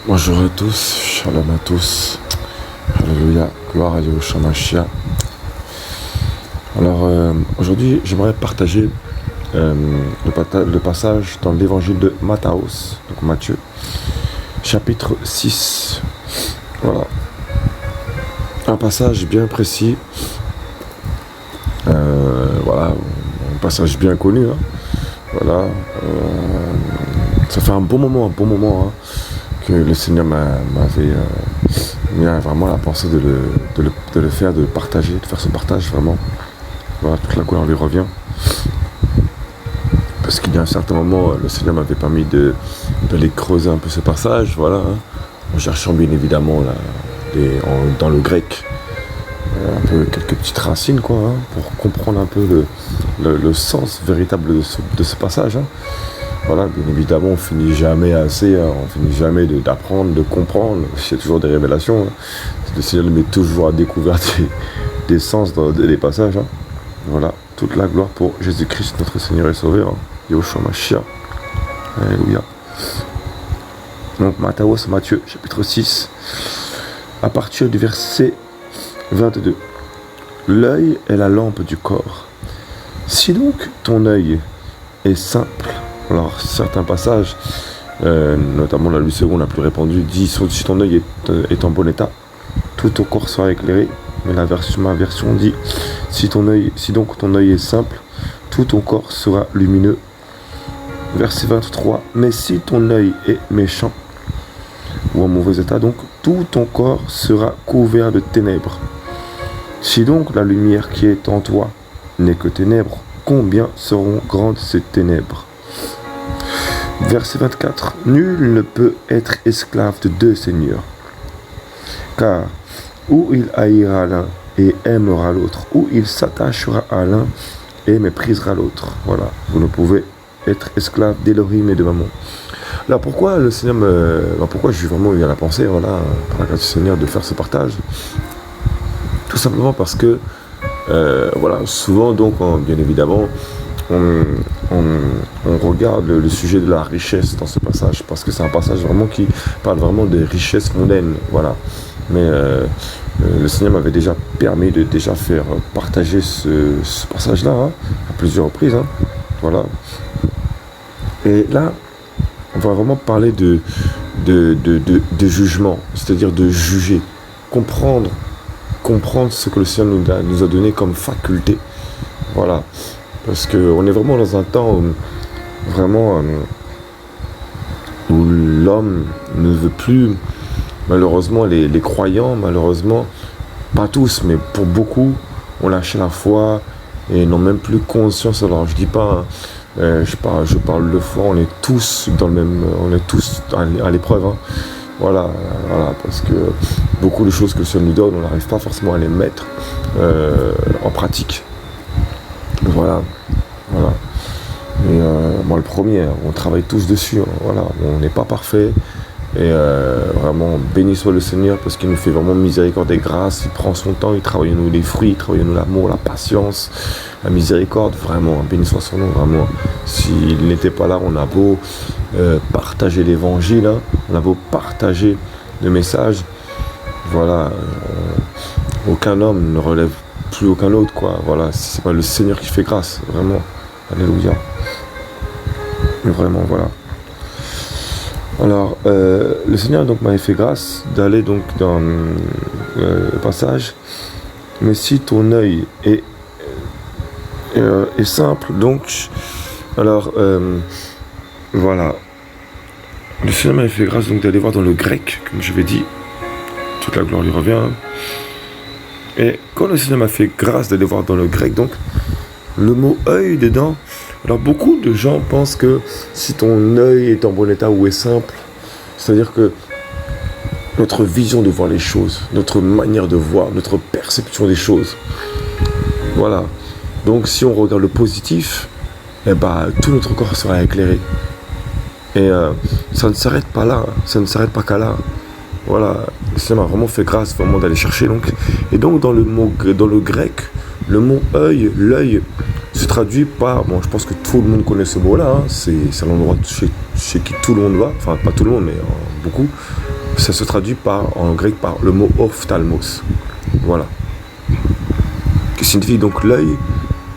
Bonjour à tous, shalom à tous, alléluia, gloire à Yahushua Mashiach. Alors aujourd'hui j'aimerais partager le passage dans l'évangile de Matthaeus, donc Matthieu, chapitre 6. Voilà, un passage bien précis, voilà, un passage bien connu, hein. Voilà, ça fait un bon moment, hein, que le Seigneur m'avait mis vraiment à la pensée de le faire, de le partager, de faire ce partage vraiment. Voilà, toute la gloire lui revient. Parce qu'il y a un certain moment, le Seigneur m'avait permis d'aller creuser un peu ce passage, voilà, hein, en cherchant bien évidemment dans le grec un peu quelques petites racines, quoi, hein, pour comprendre un peu le sens véritable de ce passage, hein. Voilà, bien évidemment, on finit jamais assez, hein, on finit jamais d'apprendre, de comprendre. Il y a toujours des révélations, hein. Le Seigneur met toujours à découvert des sens dans les passages, hein. Voilà, toute la gloire pour Jésus-Christ, notre Seigneur et Sauveur, hein. Yahushua Mashiach. Alléluia. Donc, Matthieu, chapitre 6, à partir du verset 22. L'œil est la lampe du corps. Si donc ton œil est simple, alors certains passages, notamment la Louis II la plus répandue, dit si ton œil est en bon état, tout ton corps sera éclairé. Mais ma version dit si donc ton œil est simple, tout ton corps sera lumineux. Verset 23. Mais si ton œil est méchant ou en mauvais état, donc tout ton corps sera couvert de ténèbres. Si donc la lumière qui est en toi n'est que ténèbres, combien seront grandes ces ténèbres? Verset 24. Nul ne peut être esclave de deux seigneurs, car ou il haïra l'un et aimera l'autre, ou il s'attachera à l'un et méprisera l'autre. Voilà, vous ne pouvez être esclave d'Elohim et de Mammon. Là, pourquoi le Seigneur pourquoi j'ai vraiment eu à la pensée, voilà, par la grâce du Seigneur, de faire ce partage? Tout simplement parce que, voilà, souvent, donc, bien évidemment, on regarde le sujet de la richesse dans ce passage, parce que c'est un passage vraiment qui parle vraiment des richesses mondaines, voilà. Mais le Seigneur m'avait déjà permis de faire partager ce passage-là, hein, à plusieurs reprises, hein, voilà. Et là, on va vraiment parler de jugement, c'est-à-dire de juger, comprendre ce que le Seigneur nous a donné comme faculté, voilà. Parce qu'on est vraiment dans un temps où l'homme ne veut plus, malheureusement, les croyants, malheureusement, pas tous, mais pour beaucoup, ont lâché la foi et n'ont même plus conscience. Alors je dis pas, je parle de foi, on est tous on est tous à l'épreuve, hein. Voilà, parce que beaucoup de choses que le Seigneur nous donne, on n'arrive pas forcément à les mettre en pratique. Voilà. Et moi le premier, on travaille tous dessus, hein, voilà, on n'est pas parfait. Et vraiment, béni soit le Seigneur parce qu'il nous fait vraiment miséricorde et grâce. Il prend son temps, il travaille en nous les fruits, il travaille en nous l'amour, la patience, la miséricorde. Vraiment, béni soit son nom, vraiment. S'il n'était pas là, on a beau partager l'évangile, hein, on a beau partager le message. Voilà, aucun homme ne relève plus aucun autre, quoi. Voilà, c'est pas le Seigneur qui fait grâce, vraiment. Alléluia. Vraiment, voilà. Alors, le Seigneur donc m'avait fait grâce d'aller donc dans le passage. Mais si ton œil est simple, donc, alors, voilà. Le Seigneur m'avait fait grâce donc d'aller voir dans le grec, comme je l'ai dit. Toute la gloire lui revient. Et quand le Seigneur m'a fait grâce d'aller voir dans le grec, donc, le mot œil dedans. Alors beaucoup de gens pensent que si ton œil est en bon état ou est simple, c'est-à-dire que notre vision de voir les choses, notre manière de voir, notre perception des choses, voilà. Donc si on regarde le positif, eh ben, tout notre corps sera éclairé. Et ça ne s'arrête pas là, ça ne s'arrête pas qu'à là. Voilà, ça m'a vraiment fait grâce vraiment d'aller chercher. Donc. Et donc dans le grec, le mot œil, l'œil, se traduit par, bon, je pense que tout le monde connaît ce mot-là, hein, c'est l'endroit chez qui tout le monde va, enfin pas tout le monde, mais beaucoup, ça se traduit en grec par le mot ophtalmos. Voilà. Qui signifie donc l'œil.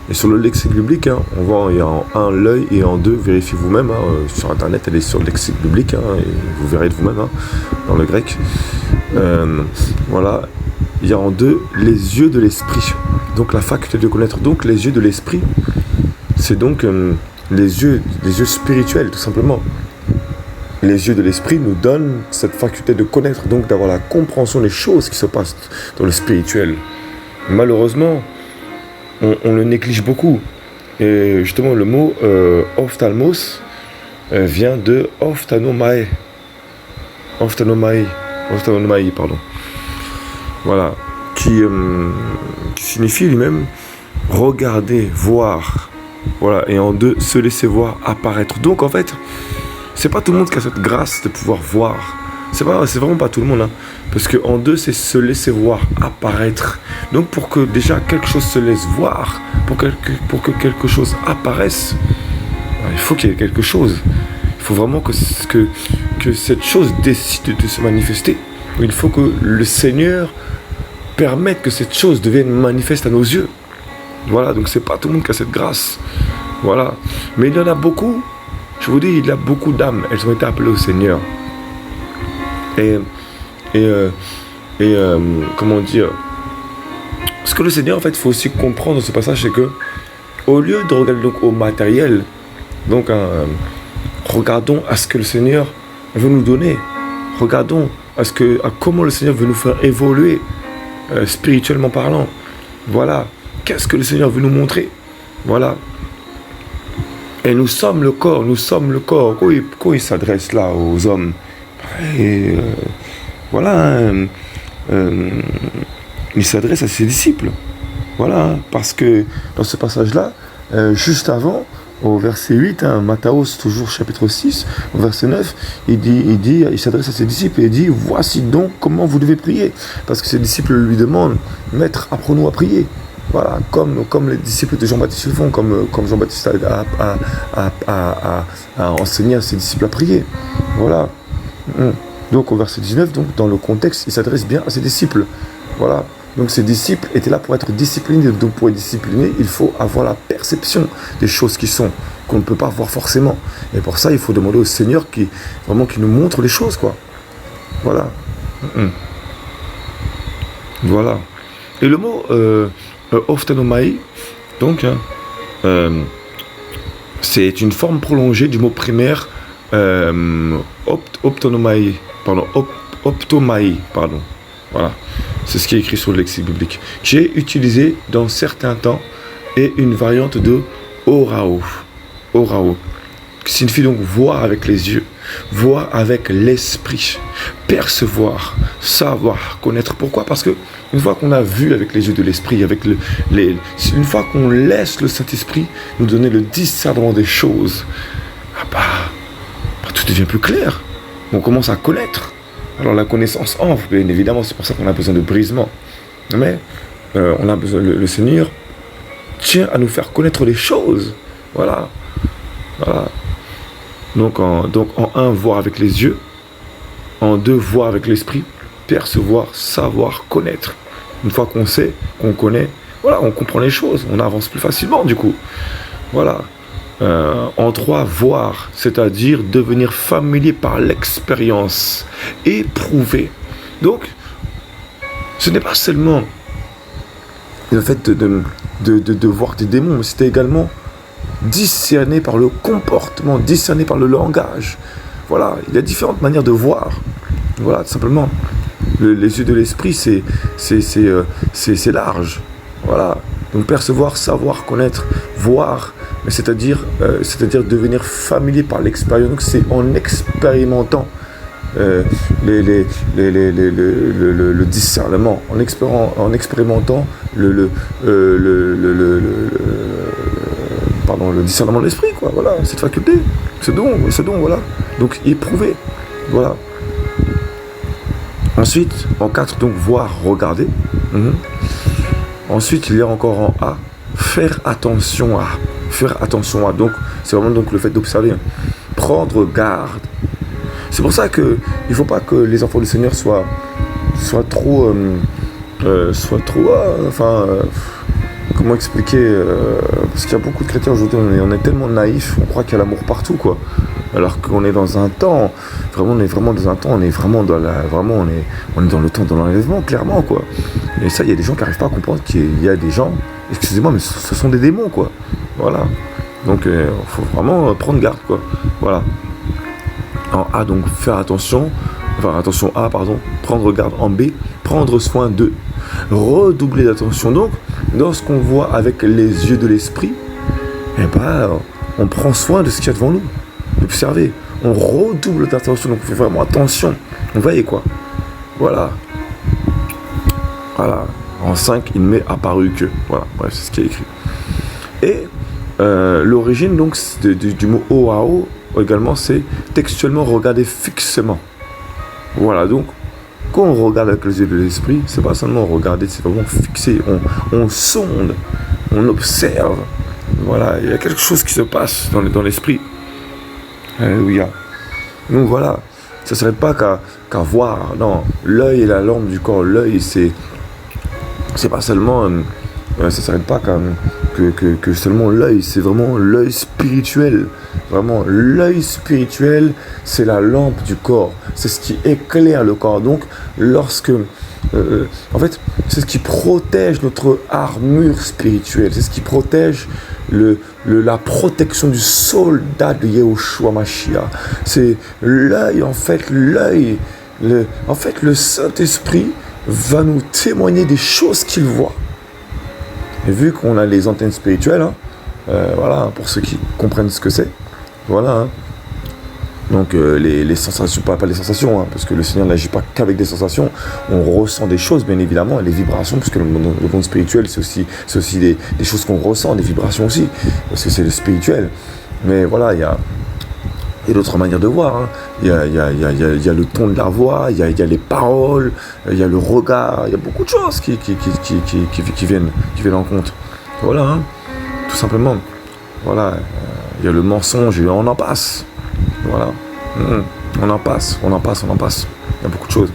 Et sur le lexique biblique, hein, on voit il y a en 1 l'œil et en 2, vérifiez vous-même, hein, sur internet, elle est sur le lexique biblique, hein, et vous verrez de vous-même, hein, dans le grec. Voilà, il y a en 2 les yeux de l'esprit, donc la faculté de connaître. Donc les yeux de l'esprit, c'est donc les yeux spirituels, tout simplement. Les yeux de l'esprit nous donnent cette faculté de connaître, donc d'avoir la compréhension des choses qui se passent dans le spirituel. Malheureusement, on le néglige beaucoup. Et justement, le mot ophtalmos vient de ophtanomai, pardon. Voilà, qui signifie lui-même regarder, voir. Voilà, et en 2, se laisser voir, apparaître. Donc en fait, c'est pas tout le monde qui a cette grâce de pouvoir voir. C'est vraiment pas tout le monde, hein. Parce que en 2, c'est se laisser voir, apparaître. Donc pour que déjà quelque chose se laisse voir, pour que quelque chose apparaisse, il faut qu'il y ait quelque chose. Il faut vraiment que cette chose décide de se manifester. Il faut que le Seigneur permette que cette chose devienne manifeste à nos yeux. Voilà, donc c'est pas tout le monde qui a cette grâce. Voilà. Mais il y en a beaucoup. Je vous dis, il y a beaucoup d'âmes. Elles ont été appelées au Seigneur. Comment dire, ce que le Seigneur, en fait, il faut aussi comprendre dans ce passage, c'est que au lieu de regarder donc au matériel, donc regardons à ce que le Seigneur veut nous donner. Regardons à comment le Seigneur veut nous faire évoluer spirituellement parlant. Voilà, qu'est-ce que le Seigneur veut nous montrer. Voilà. Et nous sommes le corps. Quand il s'adresse là aux hommes, et voilà, il s'adresse à ses disciples. Voilà, parce que dans ce passage-là, juste avant, au verset 8, Matthaeus, toujours chapitre 6, au verset 9, il s'adresse à ses disciples et il dit, voici donc comment vous devez prier. Parce que ses disciples lui demandent, Maître, apprends-nous à prier. Voilà, comme les disciples de Jean-Baptiste le font, comme Jean-Baptiste a enseigné à ses disciples à prier. Voilà. Donc au verset 19, donc, dans le contexte, il s'adresse bien à ses disciples. Voilà. Donc ces disciples étaient là pour être disciplinés. Donc pour être discipliné, il faut avoir la perception des choses qu'on ne peut pas voir forcément. Et pour ça, il faut demander au Seigneur qui nous montre les choses, quoi. Voilà. Voilà. Et le mot ophtanomai, donc, c'est une forme prolongée du mot primaire optomai, pardon. Voilà. C'est ce qui est écrit sur le lexique biblique, qui est utilisé dans certains temps, et une variante de orao, qui signifie donc voir avec les yeux, voir avec l'esprit, percevoir, savoir, connaître. Pourquoi ? Parce que une fois qu'on a vu avec les yeux de l'esprit, une fois qu'on laisse le Saint-Esprit nous donner le discernement des choses, tout devient plus clair. On commence à connaître. Alors la connaissance enfle, bien évidemment, c'est pour ça qu'on a besoin de brisement. Mais on a besoin, le Seigneur tient à nous faire connaître les choses. Voilà. Donc en 1, voir avec les yeux. En 2, voir avec l'esprit. Percevoir, savoir, connaître. Une fois qu'on sait, qu'on connaît, voilà, on comprend les choses. On avance plus facilement du coup. Voilà. En 3, voir, c'est-à-dire devenir familier par l'expérience, éprouver. Donc, ce n'est pas seulement le fait de voir des démons, mais c'était également discerné par le comportement, discerné par le langage. Voilà, il y a différentes manières de voir. Voilà, tout simplement. Les yeux de l'esprit, c'est large. Voilà. Donc percevoir, savoir, connaître, voir, c'est-à-dire devenir familier par l'expérience. Donc c'est en expérimentant le discernement, en expérimentant le discernement de l'esprit, quoi. Voilà, cette faculté, ce don, voilà. Donc éprouver, voilà. Ensuite, en 4, donc voir, regarder. Ensuite, il y a encore en A, faire attention à. Donc, c'est vraiment donc le fait d'observer. Prendre garde. C'est pour ça que il faut pas que les enfants du Seigneur soient trop, comment expliquer, parce qu'il y a beaucoup de chrétiens aujourd'hui, on est tellement naïfs, on croit qu'il y a l'amour partout, quoi. Alors qu'on est dans un temps, on est vraiment dans un temps, on est dans le temps de l'enlèvement, clairement, quoi. Et ça, il y a des gens qui n'arrivent pas à comprendre qu'il y a des gens, excusez-moi, mais ce sont des démons, quoi. Voilà. Donc, il faut vraiment prendre garde, quoi. Voilà. En A, donc, faire attention. Enfin, attention A, pardon. Prendre garde en B. Prendre soin de. Redoubler d'attention. Donc, lorsqu'on voit avec les yeux de l'esprit, on prend soin de ce qu'il y a devant nous. Observez. On redouble d'attention. Donc, on fait vraiment attention. On veille, quoi. Voilà. Voilà. En 5, il m'est apparu que. Voilà. Bref, c'est ce qui est écrit. Et l'origine donc du mot oao également, c'est textuellement regarder fixement. Voilà, donc quand on regarde avec les yeux de l'esprit, c'est pas seulement regarder, c'est vraiment fixer. On sonde, on observe. Voilà, il y a quelque chose qui se passe dans l'esprit. Alléluia. Donc voilà, ça ne serait pas qu'à voir. Non, l'œil est la lampe du corps. L'œil, c'est pas seulement. Ça ne s'arrête pas que seulement l'œil, c'est vraiment l'œil spirituel. Vraiment, l'œil spirituel, c'est la lampe du corps. C'est ce qui éclaire le corps. Donc, en fait, c'est ce qui protège notre armure spirituelle. C'est ce qui protège la protection du soldat de Yahushua Mashiach. C'est l'œil, en fait, l'œil. En fait, le Saint-Esprit va nous témoigner des choses qu'il voit. Et vu qu'on a les antennes spirituelles, voilà, pour ceux qui comprennent ce que c'est, voilà. Donc les sensations, pas les sensations, parce que le Seigneur n'agit pas qu'avec des sensations, on ressent des choses, bien évidemment, et les vibrations, parce que le monde spirituel, c'est aussi des choses qu'on ressent, des vibrations aussi, parce que c'est le spirituel. Mais voilà, il y a d'autres manières de voir. Il y a le ton de la voix, il y a les paroles, il y a le regard, il y a beaucoup de choses qui viennent en compte. Voilà, tout simplement. Voilà, il y a le mensonge, et on en passe. Voilà, on en passe. Il y a beaucoup de choses.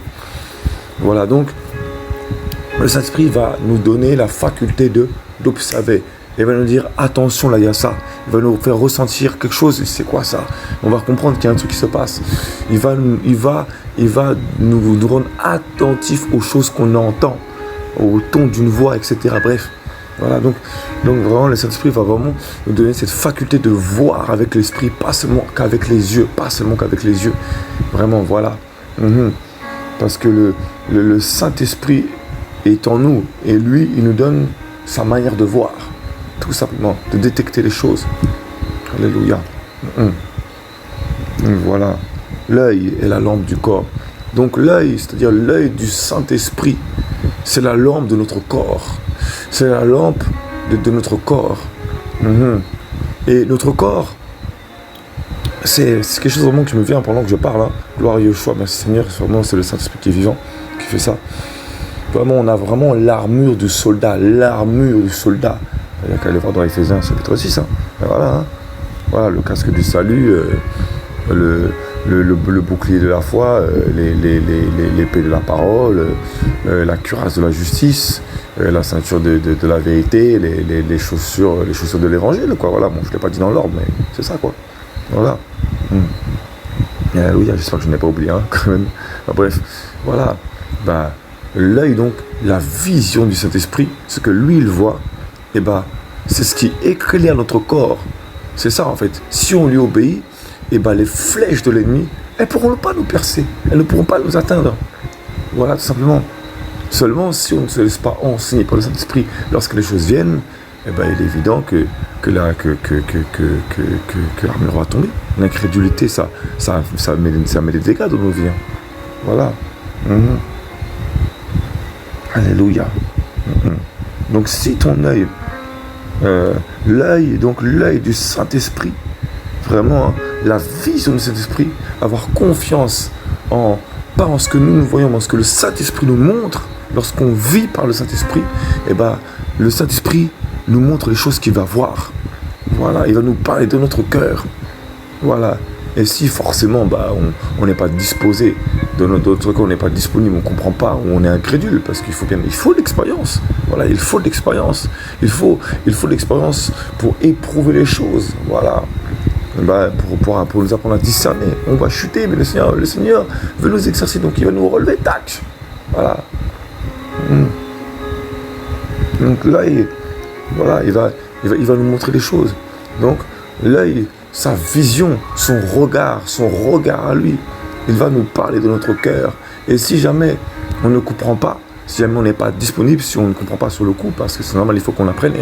Voilà, donc, le Saint-Esprit va nous donner la faculté d'observer. Il va nous dire, attention, là, il y a ça. Il va nous faire ressentir quelque chose. C'est quoi ça? On va comprendre qu'il y a un truc qui se passe. Il va nous rendre attentifs aux choses qu'on entend, au ton d'une voix, etc. Bref, voilà. Donc vraiment, le Saint-Esprit va vraiment nous donner cette faculté de voir avec l'esprit, pas seulement qu'avec les yeux. Vraiment, voilà. Parce que le Saint-Esprit est en nous. Et lui, il nous donne sa manière de voir. Tout simplement, de détecter les choses. Alléluia. Voilà. L'œil est la lampe du corps. Donc l'œil, c'est-à-dire l'œil du Saint-Esprit, c'est la lampe de notre corps. C'est la lampe de notre corps. Et notre corps, c'est quelque chose vraiment qui me vient pendant que je parle. Gloire à Yeshua, merci Seigneur. Vraiment, c'est le Saint-Esprit qui est vivant, qui fait ça. Vraiment, on a vraiment l'armure du soldat. Il n'y a qu'à aller voir dans Éphésiens chapitre 6. Voilà, voilà, le casque du salut, le bouclier de la foi, l'épée de la parole, la cuirasse de la justice, la ceinture de la vérité, les chaussures de l'évangile, quoi. Voilà, bon, je ne l'ai pas dit dans l'ordre, mais c'est ça, quoi. Voilà. Oui, j'espère que je n'ai pas oublié, quand même. Bref, voilà. L'œil, donc, la vision du Saint-Esprit, ce que lui, il voit, c'est ce qui éclaire notre corps. C'est ça, en fait. Si on lui obéit, les flèches de l'ennemi, elles ne pourront pas nous percer. Elles ne pourront pas nous atteindre. Voilà, tout simplement. Seulement, si on ne se laisse pas enseigner par le Saint-Esprit lorsque les choses viennent, il est évident que l'armure va tomber. L'incrédulité, ça met des dégâts dans nos vies. Voilà. Alléluia. Donc si ton œil, l'œil du Saint-Esprit, vraiment, la vision du Saint-Esprit, avoir confiance pas en ce que nous voyons, mais en ce que le Saint-Esprit nous montre, lorsqu'on vit par le Saint-Esprit, le Saint-Esprit nous montre les choses qu'il va voir. Voilà, il va nous parler de notre cœur. Voilà, Et si forcément on n'est pas disposé, de notre corps on n'est pas disponible, on ne comprend pas, ou on est incrédule, parce qu'il faut l'expérience. Voilà, il faut l'expérience. Il faut l'expérience pour éprouver les choses. Voilà. Pour nous apprendre à discerner. On va chuter, mais le Seigneur veut nous exercer, donc il va nous relever, tac. Voilà. Donc là, il va nous montrer les choses. Donc l'œil, sa vision, son regard à lui, il va nous parler de notre cœur. Et si jamais on ne comprend pas, si jamais on n'est pas disponible, si on ne comprend pas sur le coup, parce que c'est normal, il faut qu'on apprenne,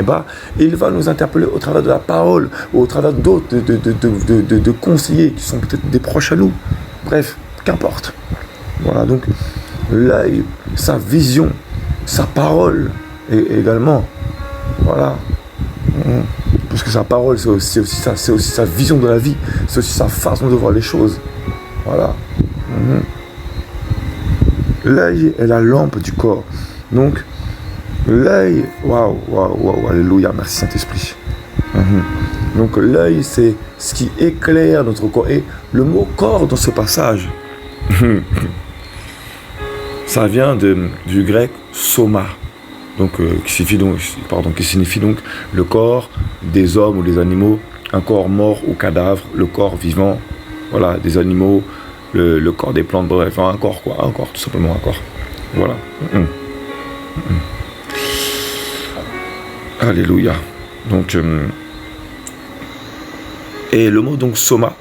il va nous interpeller au travers de la parole, ou au travers d'autres de conseillers qui sont peut-être des proches à nous. Bref, qu'importe. Voilà, donc l'œil, sa vision, sa parole, et également, voilà. Parce que sa parole, c'est aussi sa vision de la vie, c'est aussi sa façon de voir les choses. Voilà. L'œil est la lampe du corps. Donc, l'œil, waouh, alléluia, merci Saint-Esprit. Donc, l'œil, c'est ce qui éclaire notre corps. Et le mot corps dans ce passage, ça vient du grec soma. Donc, qui signifie donc le corps des hommes ou des animaux, un corps mort ou cadavre, le corps vivant, voilà, des animaux, le corps des plantes, bref, un corps, tout simplement un corps. Voilà. Alléluia. Donc, et le mot donc soma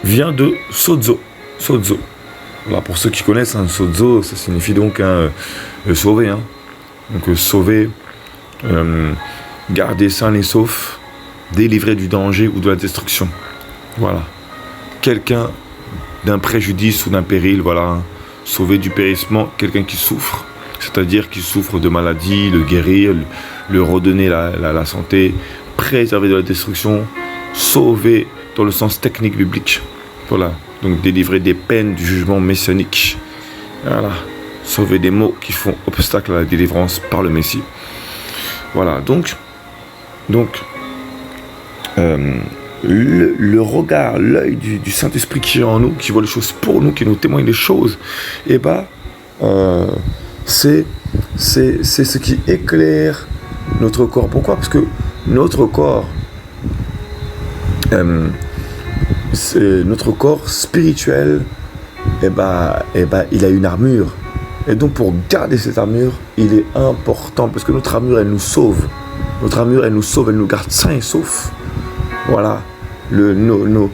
vient de sozo. Voilà, pour ceux qui connaissent, sozo, ça signifie donc sauver, Donc sauver, garder sain et sauf, délivrer du danger ou de la destruction. Voilà. Quelqu'un d'un préjudice ou d'un péril, voilà. Sauver du périssement, quelqu'un qui souffre, c'est-à-dire qui souffre de maladie, le guérir, le redonner la santé, préserver de la destruction, sauver dans le sens technique biblique. Voilà. Donc délivrer des peines du jugement messianique. Voilà. Sauver des maux qui font obstacle à la délivrance par le Messie. Voilà, donc le regard, l'œil du Saint-Esprit qui est en nous, qui voit les choses pour nous, qui nous témoigne les choses, c'est ce qui éclaire notre corps. Pourquoi ? Parce que notre corps, notre corps spirituel, il a une armure. Et donc pour garder cette armure, il est important, parce que notre armure, elle nous sauve. Notre armure, elle nous garde sains et saufs. Voilà, nos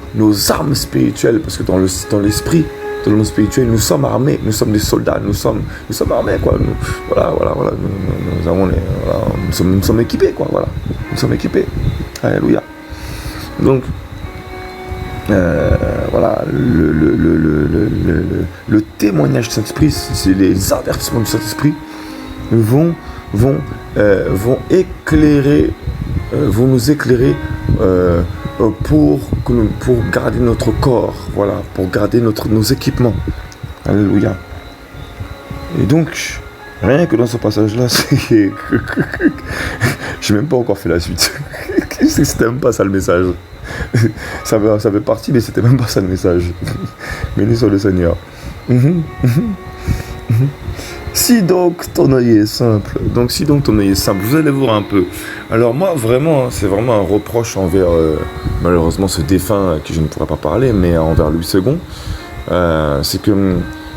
armes spirituelles, parce que dans l'esprit, dans le monde spirituel, nous sommes armés, nous sommes des soldats, nous sommes armés, quoi. Nous sommes équipés, quoi, voilà. Nous sommes équipés. Alléluia. Donc, voilà, le témoignage du Saint-Esprit, c'est les avertissements du Saint-Esprit vont nous éclairer pour garder notre corps, voilà, pour garder nos équipements. Alléluia. Et donc, rien que dans ce passage-là, j'ai même pas encore fait la suite. C'était même pas ça le message. Ça fait partie, mais c'était même pas ça le message. Béni soit le Seigneur. Si donc ton œil est simple, vous allez voir un peu. Alors moi, vraiment, c'est vraiment un reproche envers, malheureusement, ce défunt à qui je ne pourrais pas parler, mais envers Louis II. C'est que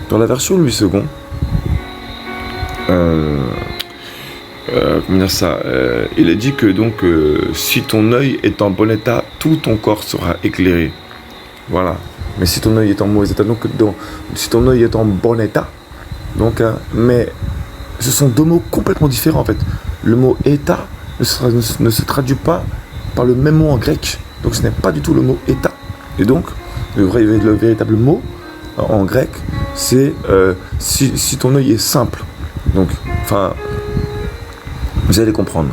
dans la version Louis II, il est dit que donc si ton œil est en bon état, tout ton corps sera éclairé. Voilà. Mais si ton œil est en mauvais état, si ton œil est en bon état, mais ce sont deux mots complètement différents en fait. Le mot état ne se traduit pas par le même mot en grec. Donc ce n'est pas du tout le mot état. Et donc le véritable mot en grec, c'est si ton œil est simple. Donc, vous allez comprendre.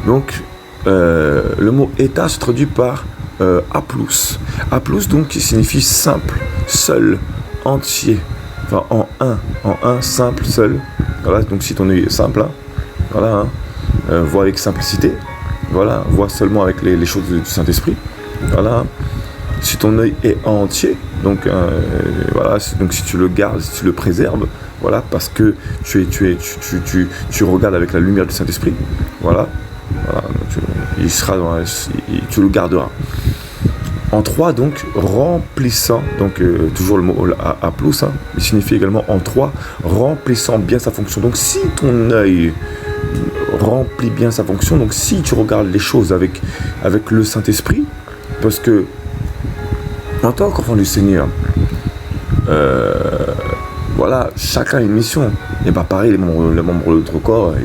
Donc, le mot état se traduit par aplous. Aplous, donc, qui signifie simple, seul, entier. Enfin, en un, simple, seul. Voilà, donc si ton œil est simple, voilà, vois avec simplicité. Voilà, vois seulement avec les choses du Saint-Esprit. Voilà. si ton œil est entier, donc voilà, donc si tu le gardes, si tu le préserves, voilà, parce que tu regardes avec la lumière du Saint-Esprit, voilà, donc, il sera tu le garderas. En 3, donc, remplissant, donc toujours le mot à plus, hein, il signifie également en 3, remplissant bien sa fonction. Donc si ton œil remplit bien sa fonction, donc si tu regardes les choses avec le Saint-Esprit, parce que en tant qu'enfant du Seigneur, voilà, chacun a une mission. Et bah pareil, les membres de notre corps,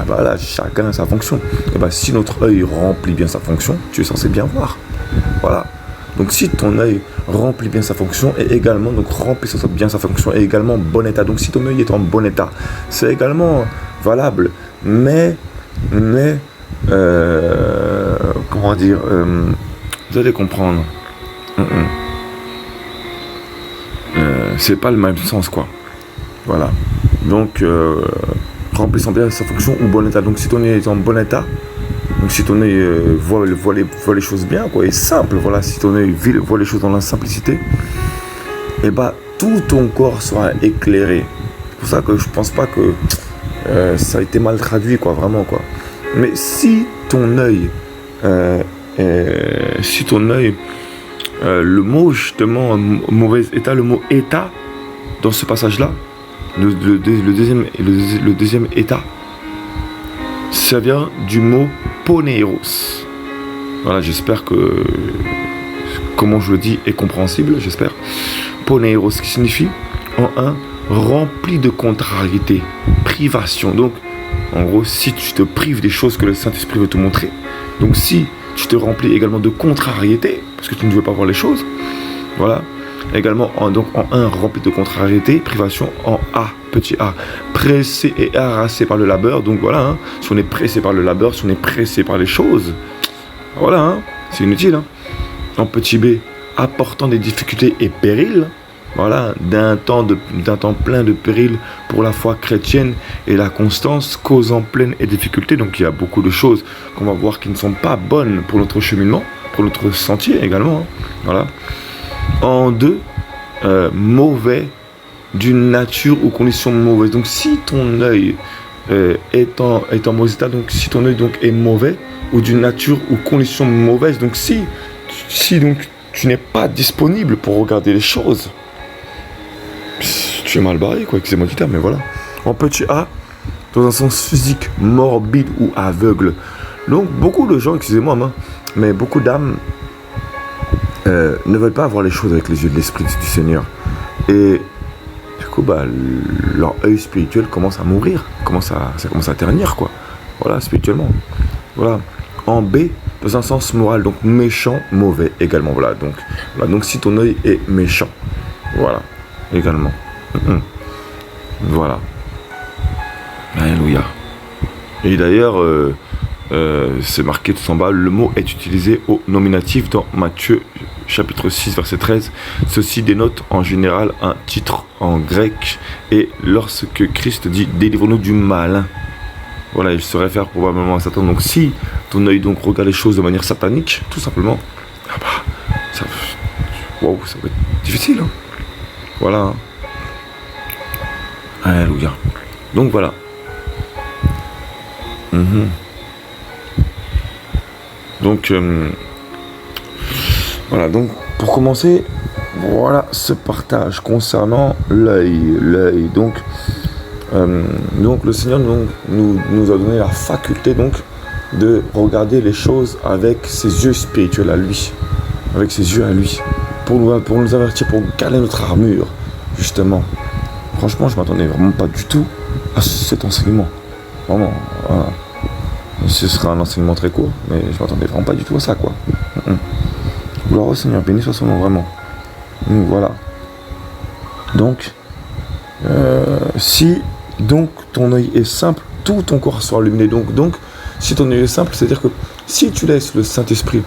voilà, chacun a sa fonction. Et bah si notre œil remplit bien sa fonction, tu es censé bien voir. Voilà. Donc si ton œil remplit bien sa fonction et également donc remplit bien sa fonction et également bon état. Donc si ton œil est en bon état, c'est également valable. Mais comment dire, vous allez comprendre. C'est pas le même sens quoi. Voilà. Donc remplissant bien sa fonction ou bon état. Donc si ton œil est en bon état. Donc si ton œil voit les choses bien, quoi, et simple, voilà, si ton œil voit les choses dans la simplicité, et bah tout ton corps sera éclairé. C'est pour ça que je pense pas que ça a été mal traduit, quoi, vraiment, quoi. Mais si ton œil, le mot justement mauvais état, le mot état dans ce passage-là, le deuxième état, ça vient du mot ponéros. Voilà, j'espère que comment je le dis est compréhensible, j'espère. Ponéros, qui signifie en un rempli de contrariété, privation. Donc, en gros, si tu te prives des choses que le Saint-Esprit veut te montrer, donc si tu te remplis également de contrariété, parce que tu ne veux pas voir les choses, voilà. Également donc en un rempli de contrariété, privation en A, petit a, pressé et harassé par le labeur. Donc voilà, hein, si on est pressé par le labeur, si on est pressé par les choses, voilà, hein, c'est inutile. Hein. En petit b, apportant des difficultés et périls, voilà, d'un temps plein de périls pour la foi chrétienne et la constance, causant pleine et difficulté. Donc il y a beaucoup de choses qu'on va voir qui ne sont pas bonnes pour notre cheminement, pour notre sentier également, hein, voilà. En 2, mauvais, d'une nature ou condition mauvaise. Donc si ton œil est en mauvais état, donc si ton œil donc est mauvais ou d'une nature ou condition mauvaise, donc si donc tu n'es pas disponible pour regarder les choses, tu es mal barré, quoi, excusez-moi du terme, mais voilà. En petit a, dans un sens physique, morbide ou aveugle. Donc beaucoup de gens, excusez-moi, mais beaucoup d'âmes ne veulent pas voir les choses avec les yeux de l'Esprit du Seigneur. Et du coup, leur œil spirituel commence à mourir, ça commence à ternir, quoi. Voilà, spirituellement. Voilà. En B, dans un sens moral, donc méchant, mauvais également. Voilà, donc si ton œil est méchant, voilà, également. Voilà. Alléluia. Et d'ailleurs, c'est marqué tout en bas, le mot est utilisé au nominatif dans Matthieu chapitre 6 verset 13. Ceci dénote en général un titre en grec, et lorsque Christ dit délivre-nous du malin, voilà, il se réfère probablement à Satan. Donc si ton œil donc regarde les choses de manière satanique, tout simplement, ça va être difficile, hein. Voilà, hein. Alléluia. Donc voilà. Donc voilà, donc pour commencer, voilà ce partage concernant l'œil. Donc le Seigneur nous a donné la faculté donc de regarder les choses avec ses yeux spirituels à lui, avec ses yeux à lui, pour nous avertir, pour garder notre armure, justement. Franchement, je m'attendais vraiment pas du tout à cet enseignement. Vraiment, voilà. Ce sera un enseignement très court, mais je m'attendais vraiment pas du tout à ça, quoi. Gloire au Seigneur, béni soit son nom, vraiment. Donc voilà. Donc, si donc ton œil est simple, tout ton corps sera illuminé. Donc, si ton œil est simple, c'est-à-dire que si tu laisses le Saint-Esprit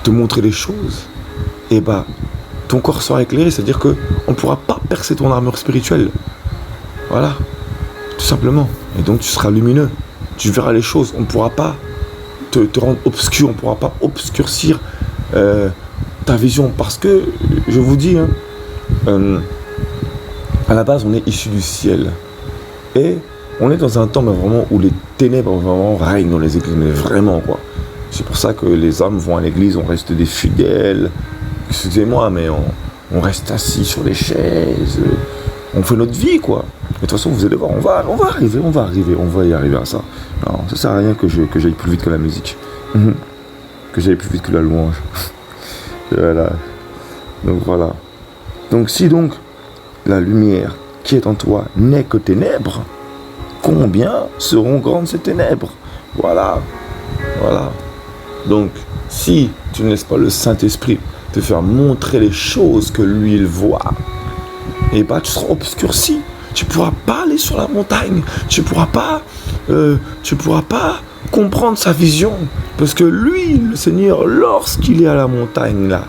te montrer les choses, et ton corps sera éclairé, c'est-à-dire qu'on ne pourra pas percer ton armure spirituelle. Voilà, tout simplement. Et donc tu seras lumineux, tu verras les choses, on ne pourra pas te rendre obscur, on ne pourra pas obscurcir ta vision. Parce que, je vous dis, à la base, on est issu du ciel. Et on est dans un temps vraiment où les ténèbres vraiment règnent dans les églises, mais vraiment quoi. C'est pour ça que les hommes vont à l'église, on reste des fidèles. Excusez-moi, mais on reste assis sur les chaises. On fait notre vie quoi. De toute façon, vous allez voir, on va y arriver à ça. Non, ça sert à rien que j'aille plus vite que la musique. Que j'aille plus vite que la louange. Voilà. Donc voilà. Donc si donc la lumière qui est en toi n'est que ténèbres, combien seront grandes ces ténèbres? Voilà. Voilà. Donc, si tu ne laisses pas le Saint-Esprit te faire montrer les choses que lui, il voit, et bah tu seras obscurci. Tu ne pourras pas aller sur la montagne. Tu ne pourras pas comprendre sa vision. Parce que lui, le Seigneur, lorsqu'il est à la montagne, là,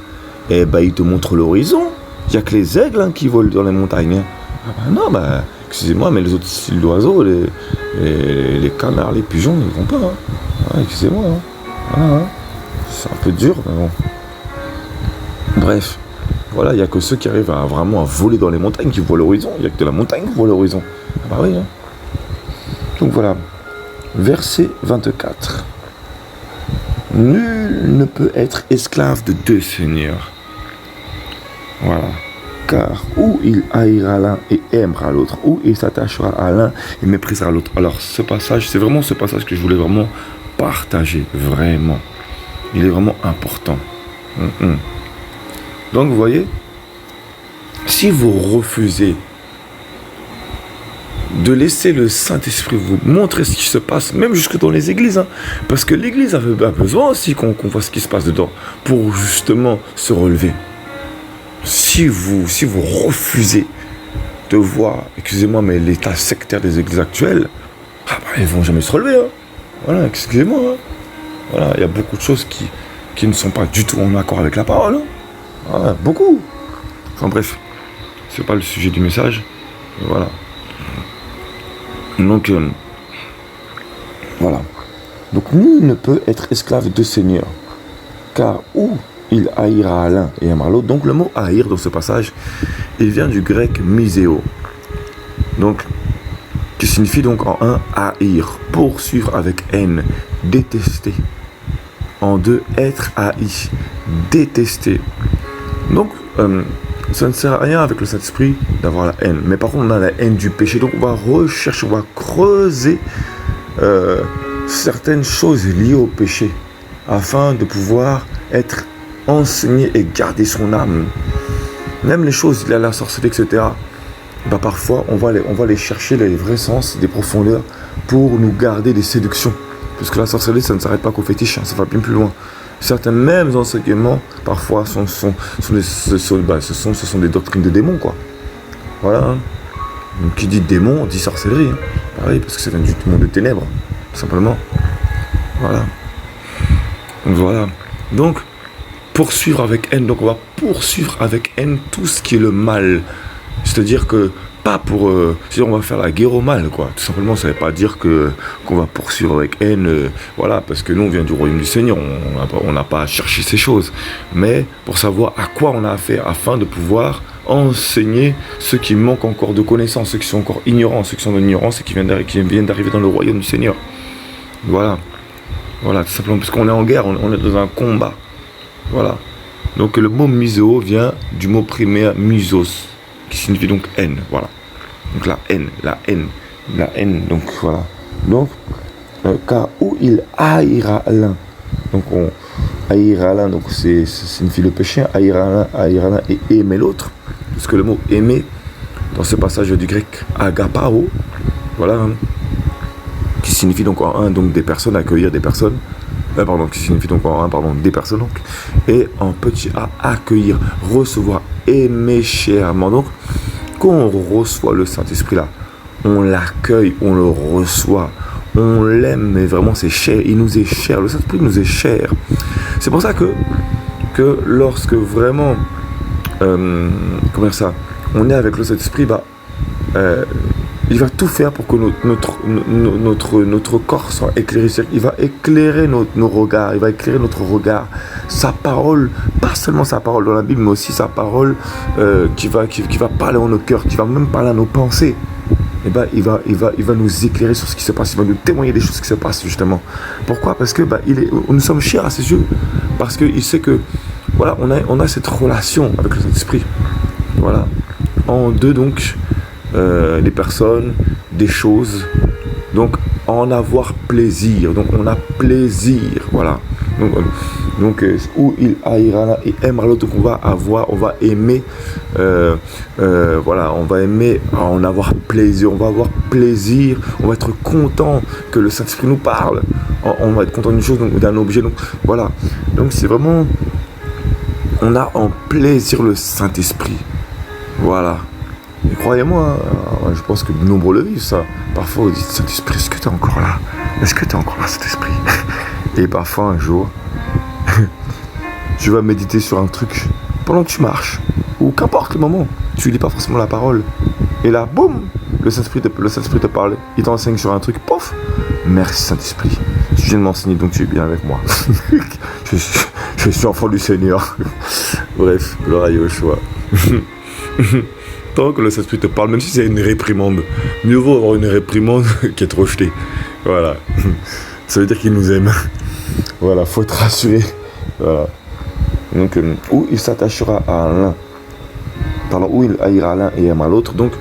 et bah il te montre l'horizon. Il n'y a que les aigles qui volent dans les montagnes. Ah bah non, bah, excusez-moi, mais les autres styles d'oiseaux, les canards, les pigeons, ils ne vont pas. Ouais, excusez-moi. Voilà, c'est un peu dur, mais bon. Bref, voilà, il n'y a que ceux qui arrivent à vraiment à voler dans les montagnes qui voient l'horizon. Il n'y a que de la montagne qui voit l'horizon. Ah bah oui. Donc voilà, verset 24. Nul ne peut être esclave de deux seigneurs. Voilà. Car ou il haïra l'un et aimera l'autre, ou il s'attachera à l'un et méprisera l'autre. Alors ce passage, c'est vraiment ce passage que je voulais vraiment partager, vraiment. Il est vraiment important. Donc vous voyez, si vous refusez de laisser le Saint-Esprit vous montrer ce qui se passe, même jusque dans les églises, parce que l'église a besoin aussi qu'on voit ce qui se passe dedans, pour justement se relever. Si vous refusez de voir, excusez-moi, mais l'état sectaire des églises actuelles, ils ne vont jamais se relever. Voilà, excusez-moi. Voilà, il y a beaucoup de choses qui ne sont pas du tout en accord avec la parole. Voilà, beaucoup. Enfin bref, c'est pas le sujet du message. Voilà. Donc, voilà. Donc, nul ne peut être esclave de Seigneur. Car où il haïra l'un et aimera l'autre. Donc, le mot haïr dans ce passage, il vient du grec miséo. Donc, qui signifie donc en un haïr, poursuivre avec haine, détester. En deux, être haï, détester. Donc, ça ne sert à rien avec le Saint-Esprit d'avoir la haine. Mais par contre, on a la haine du péché. Donc, on va rechercher, on va creuser certaines choses liées au péché afin de pouvoir être enseigné et garder son âme. Même les choses liées à la sorcellerie, etc. Bah, parfois, on va aller chercher les vrais sens, des profondeurs pour nous garder des séductions. Parce que la sorcellerie, ça ne s'arrête pas qu'au fétiche, ça va bien plus loin. Certains mêmes enseignements, parfois, ce sont des doctrines de démons, quoi. Voilà. Donc, qui dit démon, dit sorcellerie. Pareil, parce que ça vient du monde de ténèbres, tout simplement. Voilà. Donc, voilà. Donc, poursuivre avec haine. Donc, on va poursuivre avec haine tout ce qui est le mal. C'est-à-dire que, pas pour... c'est-à-dire on va faire la guerre au mal, quoi. Tout simplement, ça ne veut pas dire qu'on va poursuivre avec haine, voilà, parce que nous, on vient du royaume du Seigneur, on n'a pas à chercher ces choses. Mais pour savoir à quoi on a affaire, afin de pouvoir enseigner ceux qui manquent encore de connaissances, ceux qui sont encore ignorants, ceux qui sont dans l'ignorance et qui viennent d'arriver dans le royaume du Seigneur. Voilà. Voilà, tout simplement, parce qu'on est en guerre, on est dans un combat. Voilà. Donc le mot miso vient du mot primaire misos, qui signifie donc haine, voilà. Donc la haine, donc voilà. Donc, car où il haïra l'un, donc on haïra l'un, donc ça signifie le péché, haïra l'un et aimer l'autre, parce que le mot aimer, dans ce passage du grec agapao, voilà, qui signifie donc en un, donc des personnes, accueillir des personnes, qui signifie donc en un, des personnes, donc, et en petit a, accueillir, recevoir, aimer chèrement. Donc, quand on reçoit le Saint-Esprit là, on l'accueille, on le reçoit, on l'aime, mais vraiment c'est cher, il nous est cher, le Saint-Esprit nous est cher. C'est pour ça que lorsque vraiment, on est avec le Saint-Esprit, il va tout faire pour que notre corps soit éclairé. Il va éclairer nos regards, il va éclairer notre regard. Sa parole, pas seulement sa parole dans la Bible, mais aussi sa parole qui va parler en nos cœurs, qui va même parler à nos pensées. Eh ben, il va nous éclairer sur ce qui se passe, il va nous témoigner des choses qui se passent justement. Pourquoi? Parce que nous sommes chers à ses yeux, parce qu'il sait que voilà, on a cette relation avec le Saint-Esprit. Voilà. En deux donc, des personnes, des choses. Donc en avoir plaisir. Donc on a plaisir. Voilà. Donc où il haïra l'un et aimera l'autre. Donc on va aimer. Voilà, on va aimer en avoir plaisir. On va avoir plaisir. On va être content que le Saint-Esprit nous parle. On va être content d'une chose, d'un objet. Donc voilà. Donc c'est vraiment. On a en plaisir le Saint-Esprit. Voilà. Et croyez-moi, je pense que de nombreux le vivent ça. Parfois vous dites, Saint-Esprit, est-ce que tu es encore là? Est-ce que tu es encore là, Saint-Esprit? Et parfois un jour, tu vas méditer sur un truc pendant que tu marches, ou qu'importe le moment, tu ne lis pas forcément la parole. Et là, boum, le Saint-Esprit te parle, il t'enseigne sur un truc, pof, merci Saint-Esprit. Tu viens de m'enseigner, donc tu es bien avec moi. je suis enfant du Seigneur. Bref, gloire à Yoshua. Tant que le Saint-Esprit te parle, même si c'est une réprimande, mieux vaut avoir une réprimande qu'être rejeté. Voilà. Ça veut dire qu'il nous aime. Voilà, faut être rassuré. Voilà. Donc, où il s'attachera à l'un, pardon, où il haïra l'un et aimera l'autre. Donc,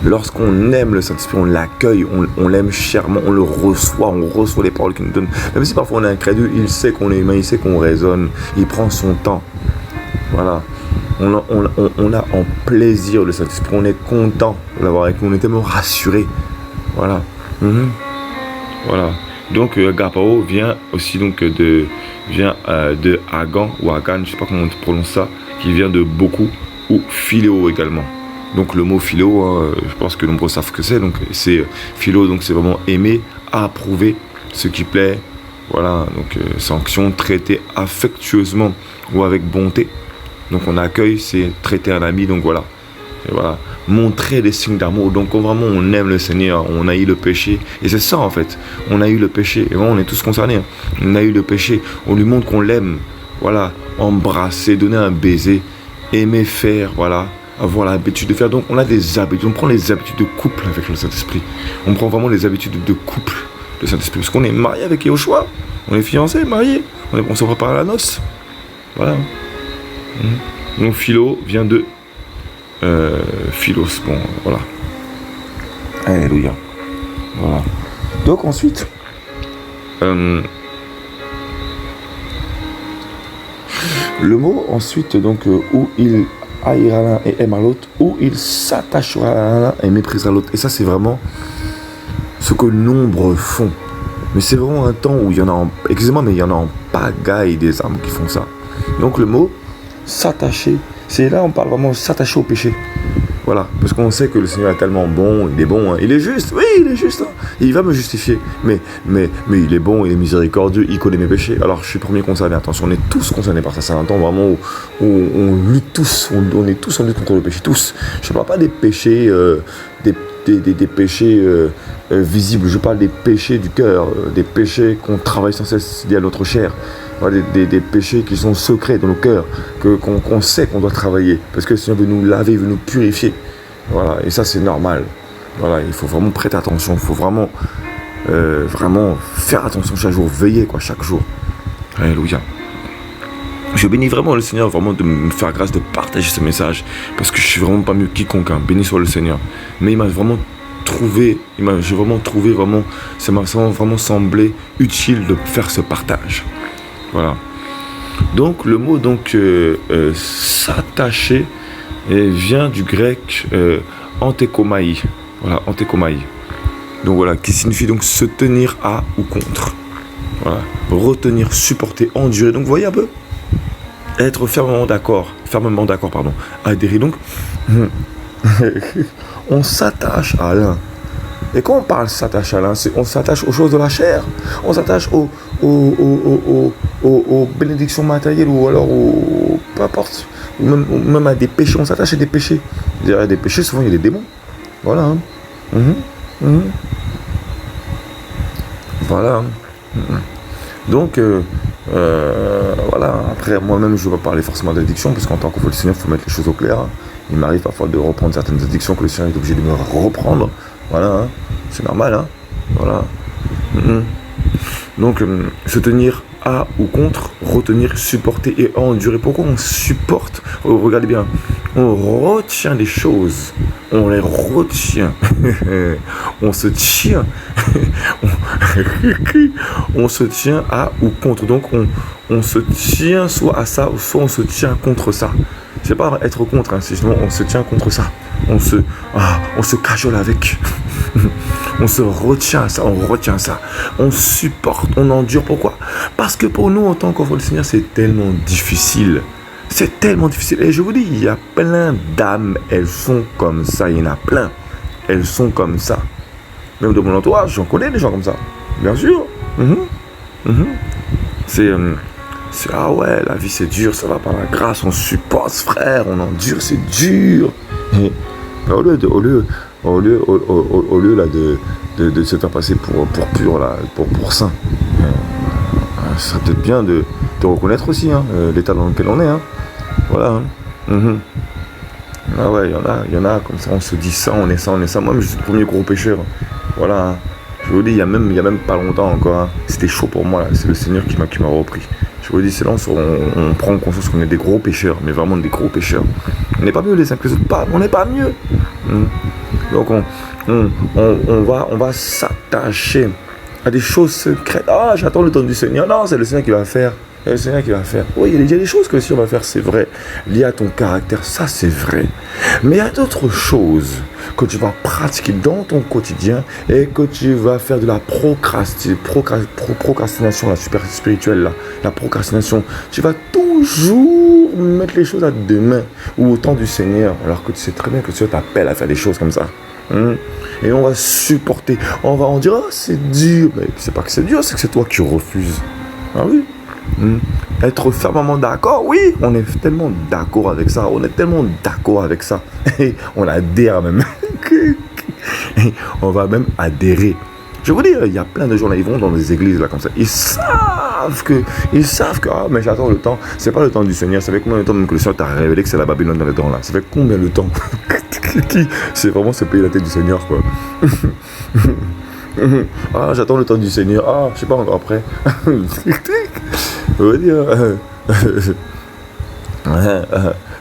lorsqu'on aime le Saint-Esprit, on l'accueille, on l'aime chèrement, on reçoit les paroles qu'il nous donne. Même si parfois on est incrédule, il sait qu'on est humain, il sait qu'on raisonne, il prend son temps. Voilà. On a en plaisir le Saint-Esprit, on est content de l'avoir avec nous, on est tellement rassuré. Voilà. Voilà. Donc agapao vient aussi donc de Agan ou Agan, je sais pas comment on prononce ça, qui vient de beaucoup, ou philéo également. Donc le mot philéo, je pense que nombreux savent ce que c'est. Donc c'est philo, donc c'est vraiment aimer, approuver ce qui plaît. Voilà, donc sanction, traiter affectueusement ou avec bonté. Donc on accueille, c'est traiter un ami, donc voilà. Et voilà, montrer des signes d'amour. Donc vraiment on aime le Seigneur, on a eu le péché. Et c'est ça en fait, on a eu le péché. Et vraiment on est tous concernés. On a eu le péché, on lui montre qu'on l'aime. Voilà, embrasser, donner un baiser, aimer faire, voilà. Avoir l'habitude de faire. Donc on a des habitudes, on prend les habitudes de couple avec le Saint-Esprit. On prend vraiment les habitudes de couple, le Saint-Esprit. Parce qu'on est marié avec Yoshua, on est fiancé, marié, on se prépare à la noce. Voilà. Donc philo vient de philos, bon voilà. Alléluia. Voilà. Donc ensuite le mot ensuite donc où il haïra l'un et aimera l'autre, où il s'attachera à l'un et méprisera l'autre. Et ça c'est vraiment ce que nombre font. Mais c'est vraiment un temps où il y en a excusez-moi, mais il y en a en pagaille des âmes qui font ça. Donc le mot s'attacher, c'est là on parle vraiment de s'attacher au péché. Voilà, parce qu'on sait que le Seigneur est tellement bon, il est bon, hein. Il est juste, oui, il est juste, hein. Il va me justifier, mais il est bon, il est miséricordieux, il connaît mes péchés, alors je suis le premier concerné, attention, on est tous concernés par ça, c'est un temps vraiment où on lutte tous, on est tous en lutte contre le péché, tous. Je ne parle pas des péchés, des péchés visibles, je parle des péchés du cœur, des péchés qu'on travaille sans cesse liés à notre chair. Voilà, des péchés qui sont secrets dans nos cœurs, qu'on sait qu'on doit travailler, parce que le Seigneur veut nous laver, il veut nous purifier. Voilà, et ça c'est normal. Voilà, il faut vraiment prêter attention, il faut vraiment faire attention chaque jour, veiller chaque jour. Alléluia. Je bénis vraiment le Seigneur vraiment de me faire grâce de partager ce message, parce que je suis vraiment pas mieux quiconque, hein. Béni soit le Seigneur. Mais il m'a vraiment trouvé, ça m'a vraiment semblé utile de faire ce partage. Voilà. Donc le mot s'attacher vient du grec antekomai. Voilà, antekomai. Donc voilà, qui signifie donc se tenir à ou contre. Voilà, retenir, supporter, endurer. Donc vous voyez un peu, être fermement d'accord, adhérer. Donc on s'attache à l'un. Et quand on parle s'attache à l'un, on s'attache aux choses de la chair, on s'attache aux bénédictions matérielles ou alors peu importe, même à des péchés, on s'attache à des péchés. Derrière des péchés, souvent il y a des démons. Voilà. Hein. Mhm. Mhm. Voilà. Mhm. Donc, voilà. Après, moi-même, je ne vais pas parler forcément d'addiction, parce qu'en tant que Seigneur, il faut mettre les choses au clair. Il m'arrive parfois de reprendre certaines addictions que le Seigneur est obligé de me reprendre. Voilà, hein. C'est normal, hein. Voilà. Mhm. Donc, se tenir à ou contre, retenir, supporter et endurer. Pourquoi on supporte? Regardez bien, on retient des choses, on les retient, on se tient, on se tient à ou contre. Donc, on se tient soit à ça, soit on se tient contre ça. C'est pas être contre, hein, c'est justement on se tient contre ça. On se cajole avec. On se retient à ça, on retient ça. On supporte, on endure. Pourquoi? Parce que pour nous, en tant qu'enfants du Seigneur, c'est tellement difficile. C'est tellement difficile. Et je vous dis, il y a plein d'âmes, elles sont comme ça. Il y en a plein. Elles sont comme ça. Même de mon entourage, j'en connais des gens comme ça. Bien sûr. C'est... ah ouais, la vie c'est dur, ça va par la grâce, on supporte, frère, on endure, c'est dur. Et au lieu là de se faire passer pour pur là, pour saint, ça serait peut-être bien de reconnaître aussi hein, l'état dans lequel on est. Hein. Voilà. Hein. Ah ouais, il y en a comme ça, on se dit ça, on est ça, on est ça. Moi, je suis le premier gros pécheur. Voilà. Hein. Je vous dis, il y a même pas longtemps encore. Hein. C'était chaud pour moi. Là. C'est le Seigneur qui m'a repris. Je vous dis, c'est là on prend conscience qu'on est des gros pécheurs, mais vraiment des gros pécheurs. On n'est pas mieux les uns que les autres, pas, on n'est pas mieux. Donc on va s'attacher à des choses secrètes. Ah, j'attends le temps du Seigneur. Non, c'est le Seigneur qui va faire. C'est le Seigneur qui va faire. Oui, il y a des choses que le Seigneur va faire, c'est vrai. Liées à ton caractère, ça c'est vrai. Mais il y a d'autres choses que tu vas pratiquer dans ton quotidien et que tu vas faire de la procrastination, la super spirituelle, là, la procrastination. Tu vas toujours mettre les choses à demain ou au temps du Seigneur, alors que tu sais très bien que le Seigneur t'appelle à faire des choses comme ça. Et on va supporter, on va en dire, oh, c'est dur. Mais c'est pas que c'est dur, c'est que c'est toi qui refuses. Ah oui. Être fermement d'accord, oui, on est tellement d'accord avec ça, on est tellement d'accord avec ça, et on adhère même, on va même adhérer. Je vous dis, il y a plein de gens là, ils vont dans des églises là comme ça, ils savent que, ah mais j'attends le temps, c'est pas le temps du Seigneur, ça fait combien de temps même que le Seigneur t'a révélé que c'est la Babylone dans les dents là, ça fait combien de temps? C'est vraiment se payer la tête du Seigneur quoi. Ah, j'attends le temps du Seigneur. Ah, je sais pas encore après. On va dire.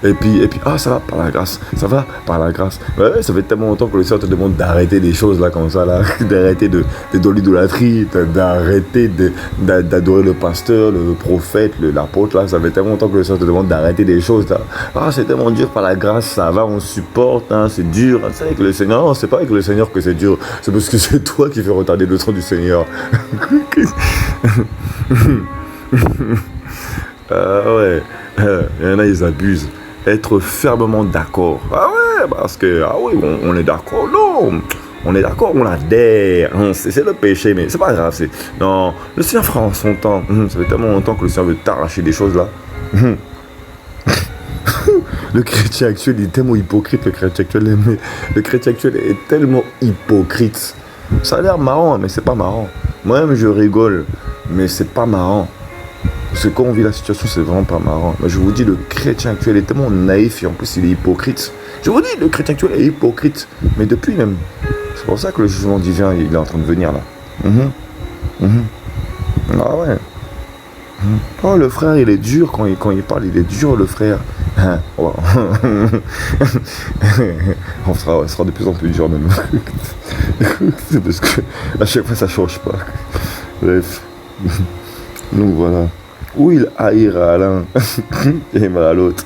Et puis, ah, ça va par la grâce. Ça va par la grâce. Ouais, ça fait tellement longtemps que le Seigneur te demande d'arrêter des choses là comme ça, là. D'arrêter de l'idolâtrie, d'arrêter d'adorer le pasteur, le prophète, l'apôtre là. Ça fait tellement longtemps que le Seigneur te demande d'arrêter des choses là. Ah, c'est tellement dur par la grâce, ça va, on supporte, hein, c'est dur. C'est avec le Seigneur. Non, c'est pas avec le Seigneur que c'est dur. C'est parce que c'est toi qui fais retarder le temps du Seigneur. Ah ouais, il y en a, ils abusent. Être fermement d'accord. Ah ouais, parce que, ah oui, on est d'accord. Non, on est d'accord, on adhère. C'est le péché, mais c'est pas grave. Non, le Seigneur fera en son temps. Ça fait tellement longtemps que le Seigneur veut t'arracher des choses là. Le chrétien actuel est tellement hypocrite, le chrétien actuel est tellement hypocrite. Ça a l'air marrant, mais c'est pas marrant. Moi-même, je rigole, mais c'est pas marrant. Parce que quand on vit la situation, c'est vraiment pas marrant. Mais je vous dis, le chrétien actuel est tellement naïf et en plus, il est hypocrite. Je vous dis, le chrétien actuel est hypocrite. Mais depuis même. C'est pour ça que le jugement divin, il est en train de venir là. Ah ouais. Oh, le frère, il est dur quand il parle, il est dur, le frère. On sera de plus en plus dur même. C'est parce que à chaque fois, ça change pas. Bref. Donc voilà. Où il haïra l'un et mal à l'autre.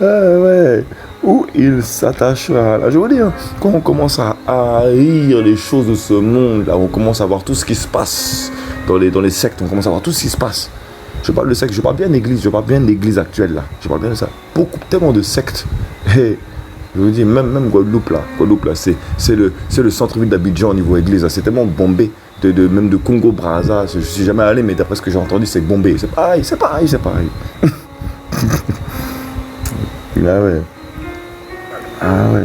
Ah ouais. Où il s'attachera là. Je veux dire, quand on commence à haïr les choses de ce monde, là, on commence à voir tout ce qui se passe dans les sectes, on commence à voir tout ce qui se passe. Je parle de sectes, je parle bien d'église, je parle bien de l'église actuelle là. Je parle bien de ça. Tellement de sectes. Et je vous dis, même Guadeloupe là, c'est le centre-ville d'Abidjan au niveau église. Là. C'est tellement bombé. Même de Congo Brazza, je suis jamais allé, mais d'après ce que j'ai entendu, c'est bombé. C'est pareil. Ah ouais.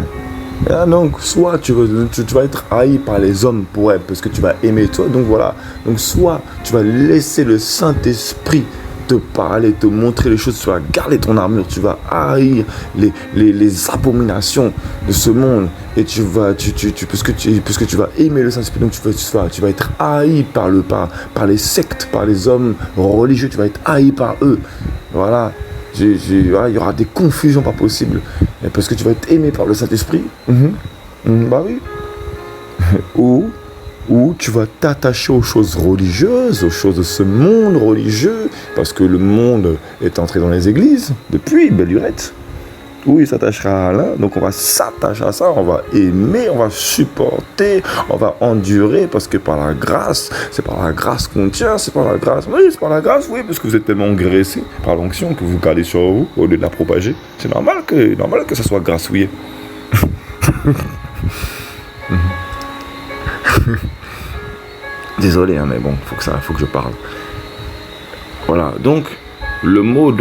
Donc, soit tu vas être haï par les hommes pour elle, parce que tu vas aimer toi. Donc voilà. Donc, soit tu vas laisser le Saint-Esprit te parler, te montrer les choses, tu vas garder ton armure, tu vas haïr les abominations de ce monde, et parce que tu vas aimer le Saint-Esprit, donc tu vas être haï par les sectes, par les hommes religieux, tu vas être haï par eux. Voilà. Voilà, il y aura des confusions pas possibles. Et parce que tu vas être aimé par le Saint-Esprit. Bah oui. Ou tu vas t'attacher aux choses religieuses, aux choses de ce monde religieux, parce que le monde est entré dans les églises depuis belle lurette. Où il s'attachera à l'un, donc on va s'attacher à ça, on va aimer, on va supporter, on va endurer, parce que par la grâce, c'est par la grâce qu'on tient, c'est par la grâce, oui, parce que vous êtes tellement graissé par l'onction que vous gardez sur vous au lieu de la propager. C'est normal que ça soit grassouillé. Désolé, hein, mais bon, faut que je parle. Voilà, donc le mot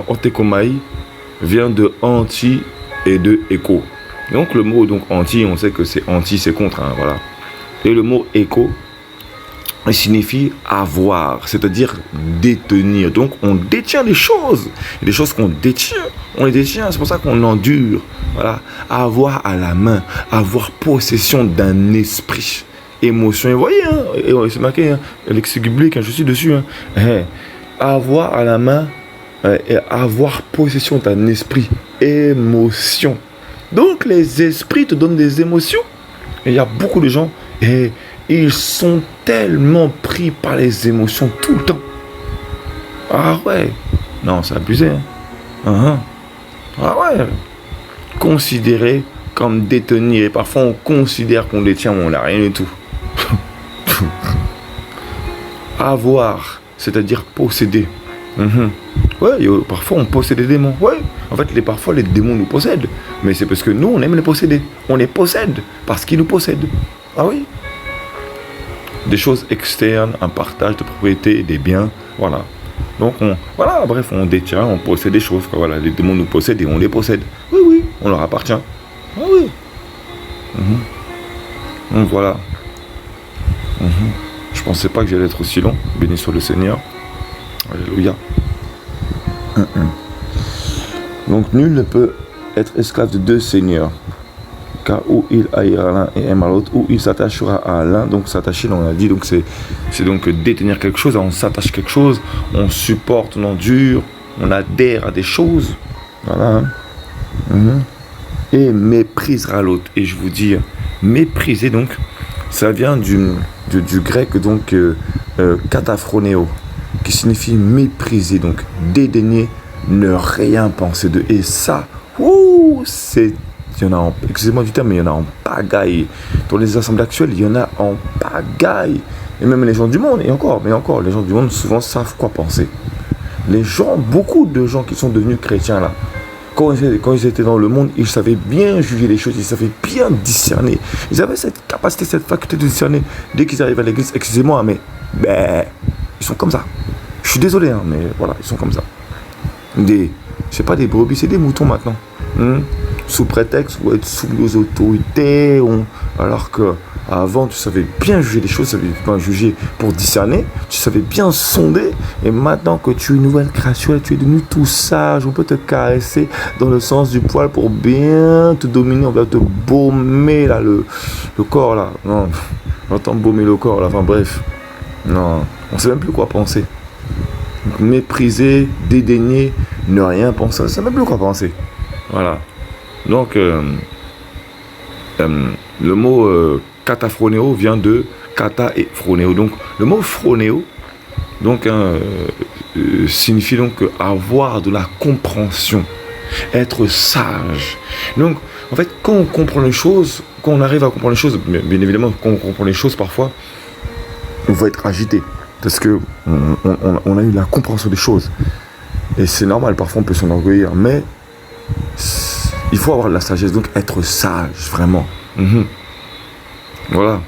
antekomai vient de anti et de écho. Donc le mot anti, on sait que c'est anti, c'est contre, hein, voilà. Et le mot écho, il signifie avoir, c'est-à-dire détenir. Donc on détient des choses. Et des choses qu'on détient, on les détient, c'est pour ça qu'on endure. Voilà, avoir à la main, avoir possession d'un esprit, émotion. Et vous voyez, hein, c'est marqué, hein, lexique biblique, hein, je suis dessus. Hein. Avoir à la main et avoir possession d'un esprit, émotion. Donc les esprits te donnent des émotions. Et il y a beaucoup de gens, et ils sont tellement pris par les émotions tout le temps. Ah ouais, non, c'est abusé. Hein. Ah ouais, considéré comme détenir. Et parfois on considère qu'on détient, mais on n'a rien du tout. Avoir, c'est-à-dire posséder. Ouais, parfois on possède des démons. Ouais, en fait, parfois les démons nous possèdent. Mais c'est parce que nous, on aime les posséder. On les possède parce qu'ils nous possèdent. Ah oui. Des choses externes, un partage de propriété, des biens, voilà. Donc, on détient, on possède des choses. Voilà, les démons nous possèdent et on les possède. Oui, on leur appartient. Ah oui. Donc voilà. Je pensais pas que j'allais être aussi long. Béni soit le Seigneur. Alléluia. Donc nul ne peut être esclave de deux seigneurs, car où il haïra l'un et aimera l'autre, ou il s'attachera à l'un. Donc s'attacher, on a dit, donc c'est donc détenir quelque chose. On s'attache à quelque chose, on supporte, on endure, on adhère à des choses. Voilà. Et méprisera l'autre. Et je vous dis, mépriser, donc ça vient du grec, donc kataphronéo, qui signifie mépriser, donc dédaigner, ne rien penser de. Et ça, il y en a excusez-moi du terme, mais il y en a en pagaille. Dans les assemblées actuelles, il y en a en pagaille. Et même les gens du monde, mais encore, les gens du monde souvent savent quoi penser. Beaucoup de gens qui sont devenus chrétiens là, quand ils étaient dans le monde, ils savaient bien juger les choses, ils savaient bien discerner. Ils avaient cette capacité, cette faculté de discerner. Dès qu'ils arrivent à l'église, excusez-moi, mais ils sont comme ça. Je suis désolé, hein, mais voilà, ils sont comme ça. C'est pas des brebis, c'est des moutons maintenant. Sous prétexte ou être sous les autorités, alors que avant tu savais bien juger les choses, tu savais bien juger pour discerner, tu savais bien sonder, et maintenant que tu es une nouvelle créature, tu es devenu tout sage, on peut te caresser dans le sens du poil pour bien te dominer, on va te baumer là, le corps là, non, j'entends baumer le corps là, enfin bref, non, on sait même plus quoi penser. Mépriser, dédaigner, ne rien penser, on sait même plus quoi penser, voilà. Donc, le mot kataphronéo vient de kata et phronéo. Donc, le mot phronéo donc, signifie donc avoir de la compréhension, être sage. Donc, en fait, quand on comprend les choses, quand on arrive à comprendre les choses, bien évidemment, quand on comprend les choses, parfois, on va être agité. Parce que on a eu la compréhension des choses. Et c'est normal, parfois on peut s'enorgueillir, mais il faut avoir de la sagesse, donc être sage, vraiment. Voilà.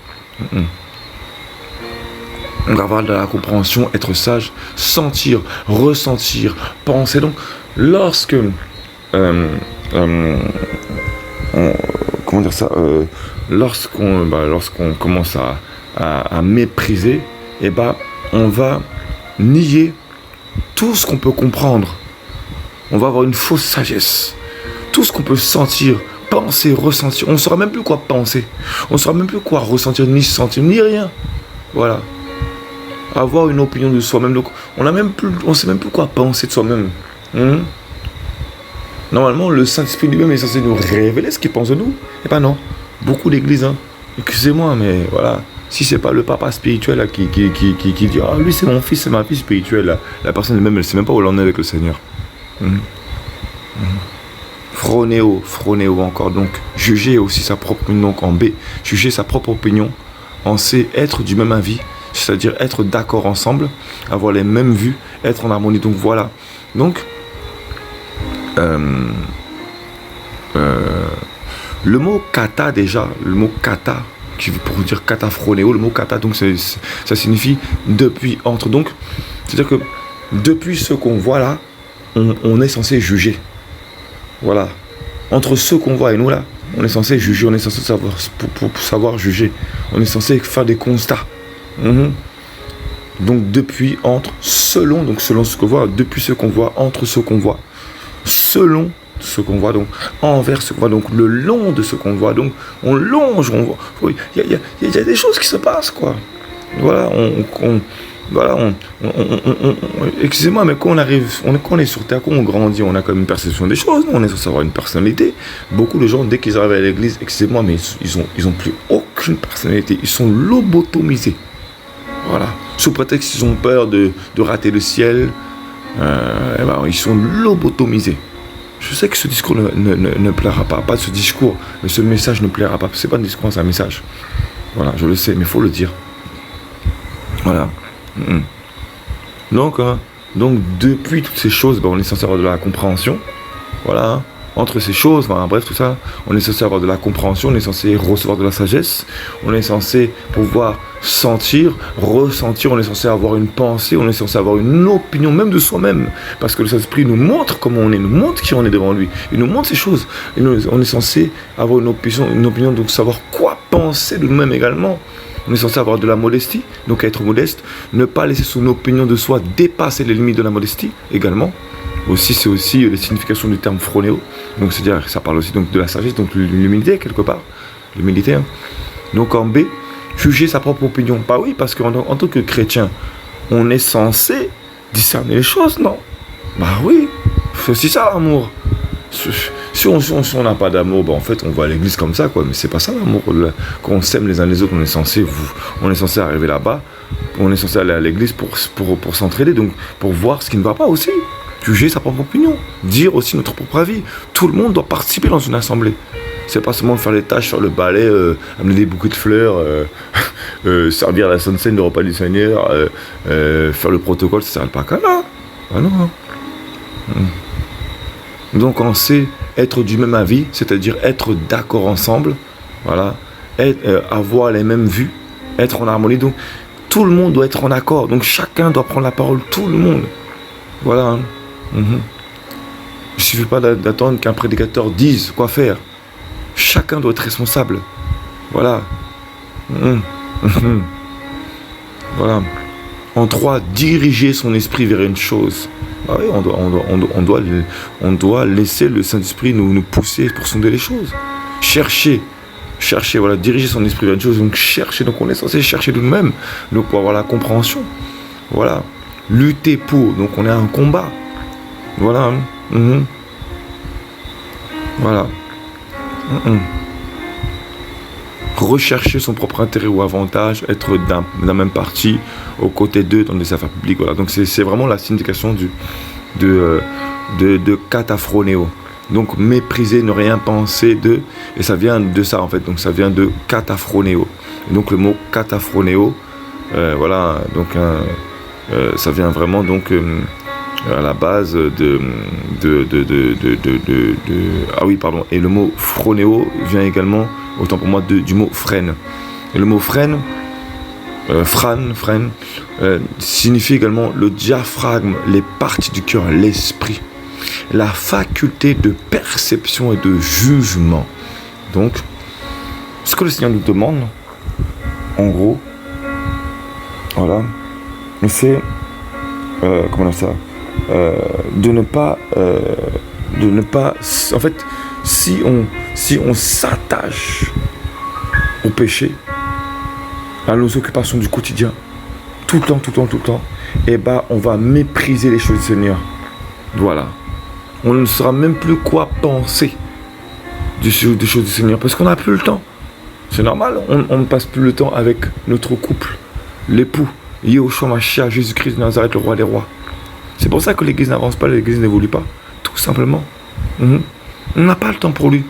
Donc avoir de la compréhension, être sage, sentir, ressentir, penser. Donc, lorsque comment dire ça, lorsqu'on commence à mépriser, et on va nier tout ce qu'on peut comprendre. On va avoir une fausse sagesse. Tout ce qu'on peut sentir, penser, ressentir, on ne saura même plus quoi penser. On ne saura même plus quoi ressentir, ni sentir, ni rien. Voilà. Avoir une opinion de soi-même. Donc, on ne sait même plus quoi penser de soi-même. Normalement, le Saint-Esprit lui-même est censé nous révéler ce qu'il pense de nous. Eh ben non. Beaucoup d'églises, excusez-moi, mais voilà. Si c'est pas le papa spirituel là, qui dit « Ah, lui c'est mon fils, c'est ma fille spirituelle. Là. » La personne elle-même, elle ne sait même pas où elle en est avec le Seigneur. Phronéo encore. Donc, juger aussi sa propre opinion. Donc, en B, juger sa propre opinion. En C, être du même avis. C'est-à-dire être d'accord ensemble, avoir les mêmes vues, être en harmonie. Donc, voilà. Donc, le mot kata déjà, pour dire kataphronéo, le mot kata, donc ça signifie depuis, entre. Donc, c'est-à-dire que depuis ce qu'on voit là, on est censé juger. Voilà. Entre ce qu'on voit et nous là, on est censé juger, on est censé savoir, pour savoir juger. On est censé faire des constats. Donc depuis, entre, selon ce qu'on voit, depuis ce qu'on voit, entre ce qu'on voit, selon ce qu'on voit, donc envers ce qu'on voit, donc le long de ce qu'on voit, donc on longe, on voit. Il y a des choses qui se passent, quoi. Voilà, excusez-moi, mais quand on est sur Terre, quand on grandit, on a comme une perception des choses, on est censé avoir une personnalité. Beaucoup de gens, dès qu'ils arrivent à l'église, excusez-moi, mais ils ont plus aucune personnalité, ils sont lobotomisés. Voilà, sous prétexte qu'ils ont peur de rater le ciel, ils sont lobotomisés. Je sais que ce discours ne plaira pas ce discours, mais ce message ne plaira pas. C'est pas un discours, c'est un message. Voilà, je le sais, mais il faut le dire. Voilà. Donc, depuis toutes ces choses, on est censé avoir de la compréhension. Voilà. Entre ces choses, bref, tout ça, on est censé avoir de la compréhension, on est censé recevoir de la sagesse, on est censé pouvoir sentir, ressentir, on est censé avoir une pensée, on est censé avoir une opinion même de soi-même, parce que le Saint-Esprit nous montre comment on est, nous montre qui on est devant lui, il nous montre ces choses, et on est censé avoir une opinion, donc savoir quoi penser de nous-mêmes également. On est censé avoir de la modestie, donc être modeste, ne pas laisser son opinion de soi dépasser les limites de la modestie également. C'est aussi la signification du terme phronéo. Donc c'est-à-dire, ça parle aussi donc de la sagesse, donc l'humilité quelque part. L'humilité. Donc en B, juger sa propre opinion. Bah oui, parce qu'en tant que chrétien, on est censé discerner les choses, non? Bah oui, c'est aussi ça l'amour. Si on n'a pas d'amour, en fait on va à l'église comme ça, quoi. Mais c'est pas ça l'amour. Quand on s'aime les uns les autres, on est censé arriver là-bas, on est censé aller à l'église pour s'entraider, donc pour voir ce qui ne va pas aussi. Juger sa propre opinion, dire aussi notre propre avis. Tout le monde doit participer dans une assemblée. C'est pas seulement faire les tâches sur le balai, amener des bouquets de fleurs, servir la Sainte Seine, le repas du Seigneur, faire le protocole, ça ne sert pas qu'à là. Ah non. Donc on sait être du même avis, c'est-à-dire être d'accord ensemble, voilà, avoir les mêmes vues, être en harmonie. Donc tout le monde doit être en accord. Donc chacun doit prendre la parole, tout le monde. Voilà. Il ne suffit pas d'attendre qu'un prédicateur dise quoi faire. Chacun doit être responsable. Voilà. Voilà. En 3, diriger son esprit vers une chose. Ah oui, on doit laisser le Saint-Esprit nous pousser pour sonder les choses. Chercher, voilà, diriger son esprit vers une chose. Donc chercher, donc on est censé chercher de nous-mêmes. Donc pour avoir la compréhension. Voilà. Lutter pour, donc on est à un combat. Voilà. Voilà. Rechercher son propre intérêt ou avantage, être d'un même parti, aux côtés d'eux dans les affaires publiques. Voilà. Donc c'est vraiment la signification de kataphronéo. Donc mépriser, ne rien penser de, et ça vient de ça en fait. Donc ça vient de kataphronéo. Donc le mot kataphronéo, voilà. Donc ça vient vraiment donc à la base ah oui, pardon. Et le mot phronéo vient également, autant pour moi, du mot frêne. Et le mot frêne, signifie également le diaphragme, les parties du cœur, l'esprit. la faculté de perception et de jugement. Donc, ce que le Seigneur nous demande, en gros, voilà, c'est, comment dire ça, de ne pas, en fait, si on s'attache au péché, à nos occupations du quotidien, tout le temps, et on va mépriser les choses du Seigneur. Voilà. On ne saura même plus quoi penser des choses du Seigneur, parce qu'on n'a plus le temps. C'est normal, on ne passe plus le temps avec notre couple, l'époux, Yahushua Mashiach, Jésus-Christ de Nazareth, le roi des rois. C'est pour ça que l'Église n'avance pas, l'Église n'évolue pas, tout simplement. On n'a pas le temps pour lui.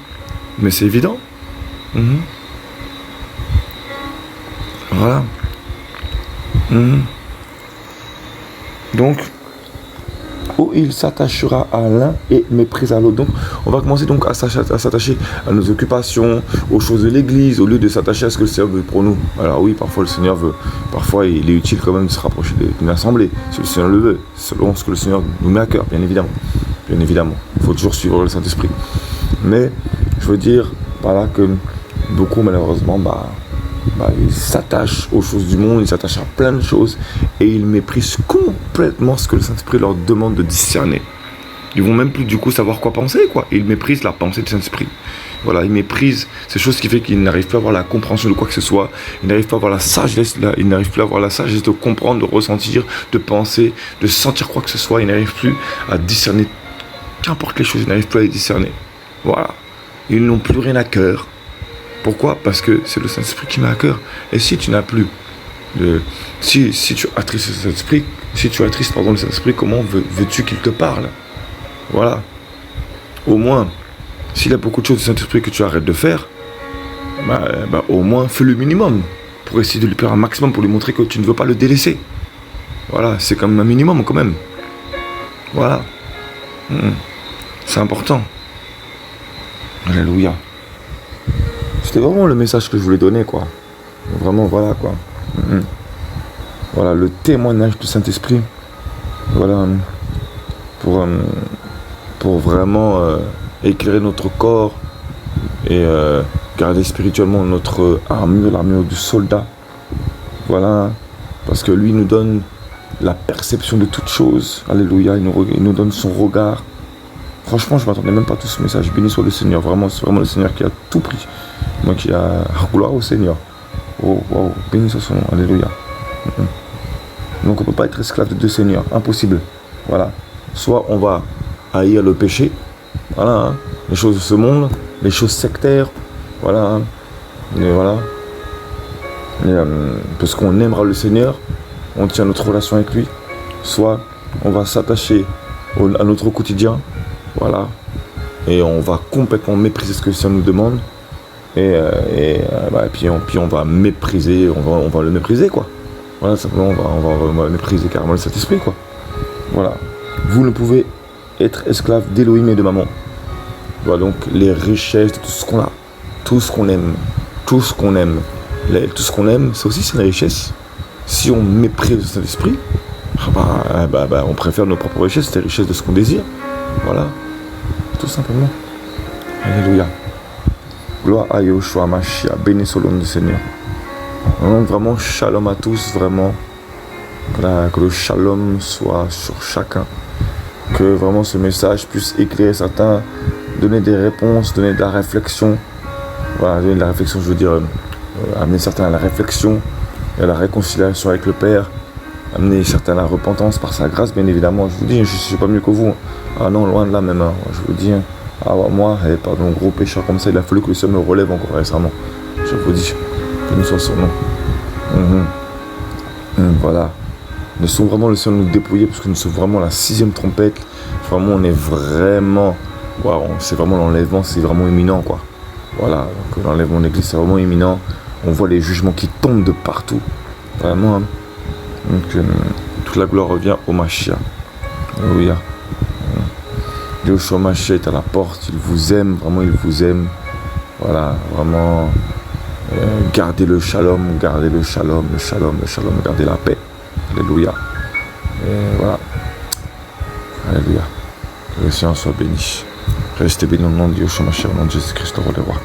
Mais c'est évident. Voilà. Donc, où il s'attachera à l'un et méprise à l'autre. Donc, on va commencer donc à s'attacher à nos occupations, aux choses de l'Église, au lieu de s'attacher à ce que le Seigneur veut pour nous. Alors oui, parfois le Seigneur veut, parfois il est utile quand même de se rapprocher d'une assemblée, si le Seigneur le veut, selon ce que le Seigneur nous met à cœur, bien évidemment. Bien évidemment, il faut toujours suivre le Saint-Esprit. Mais, je veux dire, voilà que beaucoup malheureusement, ils s'attachent aux choses du monde, ils s'attachent à plein de choses et ils méprisent complètement ce que le Saint-Esprit leur demande de discerner. Ils vont même plus du coup savoir quoi penser, quoi. Ils méprisent la pensée du Saint-Esprit. Voilà, ils méprisent ces choses qui fait qu'ils n'arrivent plus à avoir la compréhension de quoi que ce soit. Ils n'arrivent pas à avoir la sagesse, ils n'arrivent plus à avoir la sagesse de comprendre, de ressentir, de penser, de sentir quoi que ce soit. Ils n'arrivent plus à discerner qu'importe les choses, ils n'arrivent plus à les discerner. Voilà. Ils n'ont plus rien à cœur. Pourquoi ? Parce que c'est le Saint-Esprit qui met à cœur. Et si tu n'as plus de... Si tu attristes le Saint-Esprit, le Saint-Esprit, comment veux-tu qu'il te parle ? Voilà. Au moins, s'il y a beaucoup de choses du Saint-Esprit que tu arrêtes de faire, au moins fais le minimum pour essayer de lui faire un maximum, pour lui montrer que tu ne veux pas le délaisser. Voilà, c'est quand même un minimum quand même. Voilà. C'est important. Alléluia. C'était vraiment le message que je voulais donner, quoi. Vraiment, voilà, quoi. Voilà, le témoignage du Saint-Esprit. Voilà, pour vraiment éclairer notre corps et garder spirituellement notre armure, l'armure du soldat. Voilà, parce que lui nous donne la perception de toutes choses. Alléluia, il nous donne son regard. Franchement, je ne m'attendais même pas à tout ce message. Béni soit le Seigneur. Vraiment, c'est vraiment le Seigneur qui a tout pris. Moi qui a gloire au Seigneur. Oh, wow, béni soit son nom. Alléluia. Donc on ne peut pas être esclave de deux seigneurs. Impossible. Voilà. Soit on va haïr le péché. Voilà. Les choses de ce monde. Les choses sectaires. Voilà. Et voilà. Et, parce qu'on aimera le Seigneur. On tient notre relation avec lui. Soit on va s'attacher à notre quotidien. Voilà. Et on va complètement mépriser ce que le Seigneur nous demande. Et puis on va mépriser, on va le mépriser, quoi. Voilà, simplement, on va mépriser carrément le Saint-Esprit, quoi. Voilà. Vous ne pouvez être esclave d'Élohim et de Maman. Voilà, donc les richesses de tout ce qu'on a, tout ce qu'on aime, tout ce qu'on aime, ça aussi c'est une richesse. Si on méprise le Saint-Esprit, on préfère nos propres richesses, c'est les richesses de ce qu'on désire. Voilà. Tout simplement. Alléluia. Gloire à Yahushua Mashiach, béni soit le nom du Seigneur. Vraiment, shalom à tous, vraiment. Que le shalom soit sur chacun. Que vraiment ce message puisse éclairer certains, donner des réponses, donner de la réflexion. Voilà, donner de la réflexion, je veux dire, amener certains à la réflexion, à la réconciliation avec le Père, amener certains à la repentance par sa grâce, bien évidemment. Je vous dis, je ne suis pas mieux que vous. Ah non, loin de là même. Je vous dis. Moi, pardon, gros pécheur comme ça, il a fallu que le Seigneur me relève encore récemment. Je vous dis, que nous soyons son nom. Voilà. Nous sommes vraiment le Seigneur nous déployer parce que nous sommes vraiment la 6e trompette. Vraiment, on est vraiment. C'est vraiment l'enlèvement, c'est vraiment imminent, quoi. Voilà. Donc, l'enlèvement de l'église, c'est vraiment imminent. On voit les jugements qui tombent de partout. Vraiment. Donc, toute la gloire revient au Mashiach. Alléluia. Yahushua Mashiach est à la porte, il vous aime, vraiment il vous aime. Voilà, vraiment, gardez le shalom, gardez la paix. Alléluia. Et voilà. Alléluia. Que le Seigneur soit béni. Restez bénis au nom de Dieu, au nom de Jésus-Christ, le roi des rois.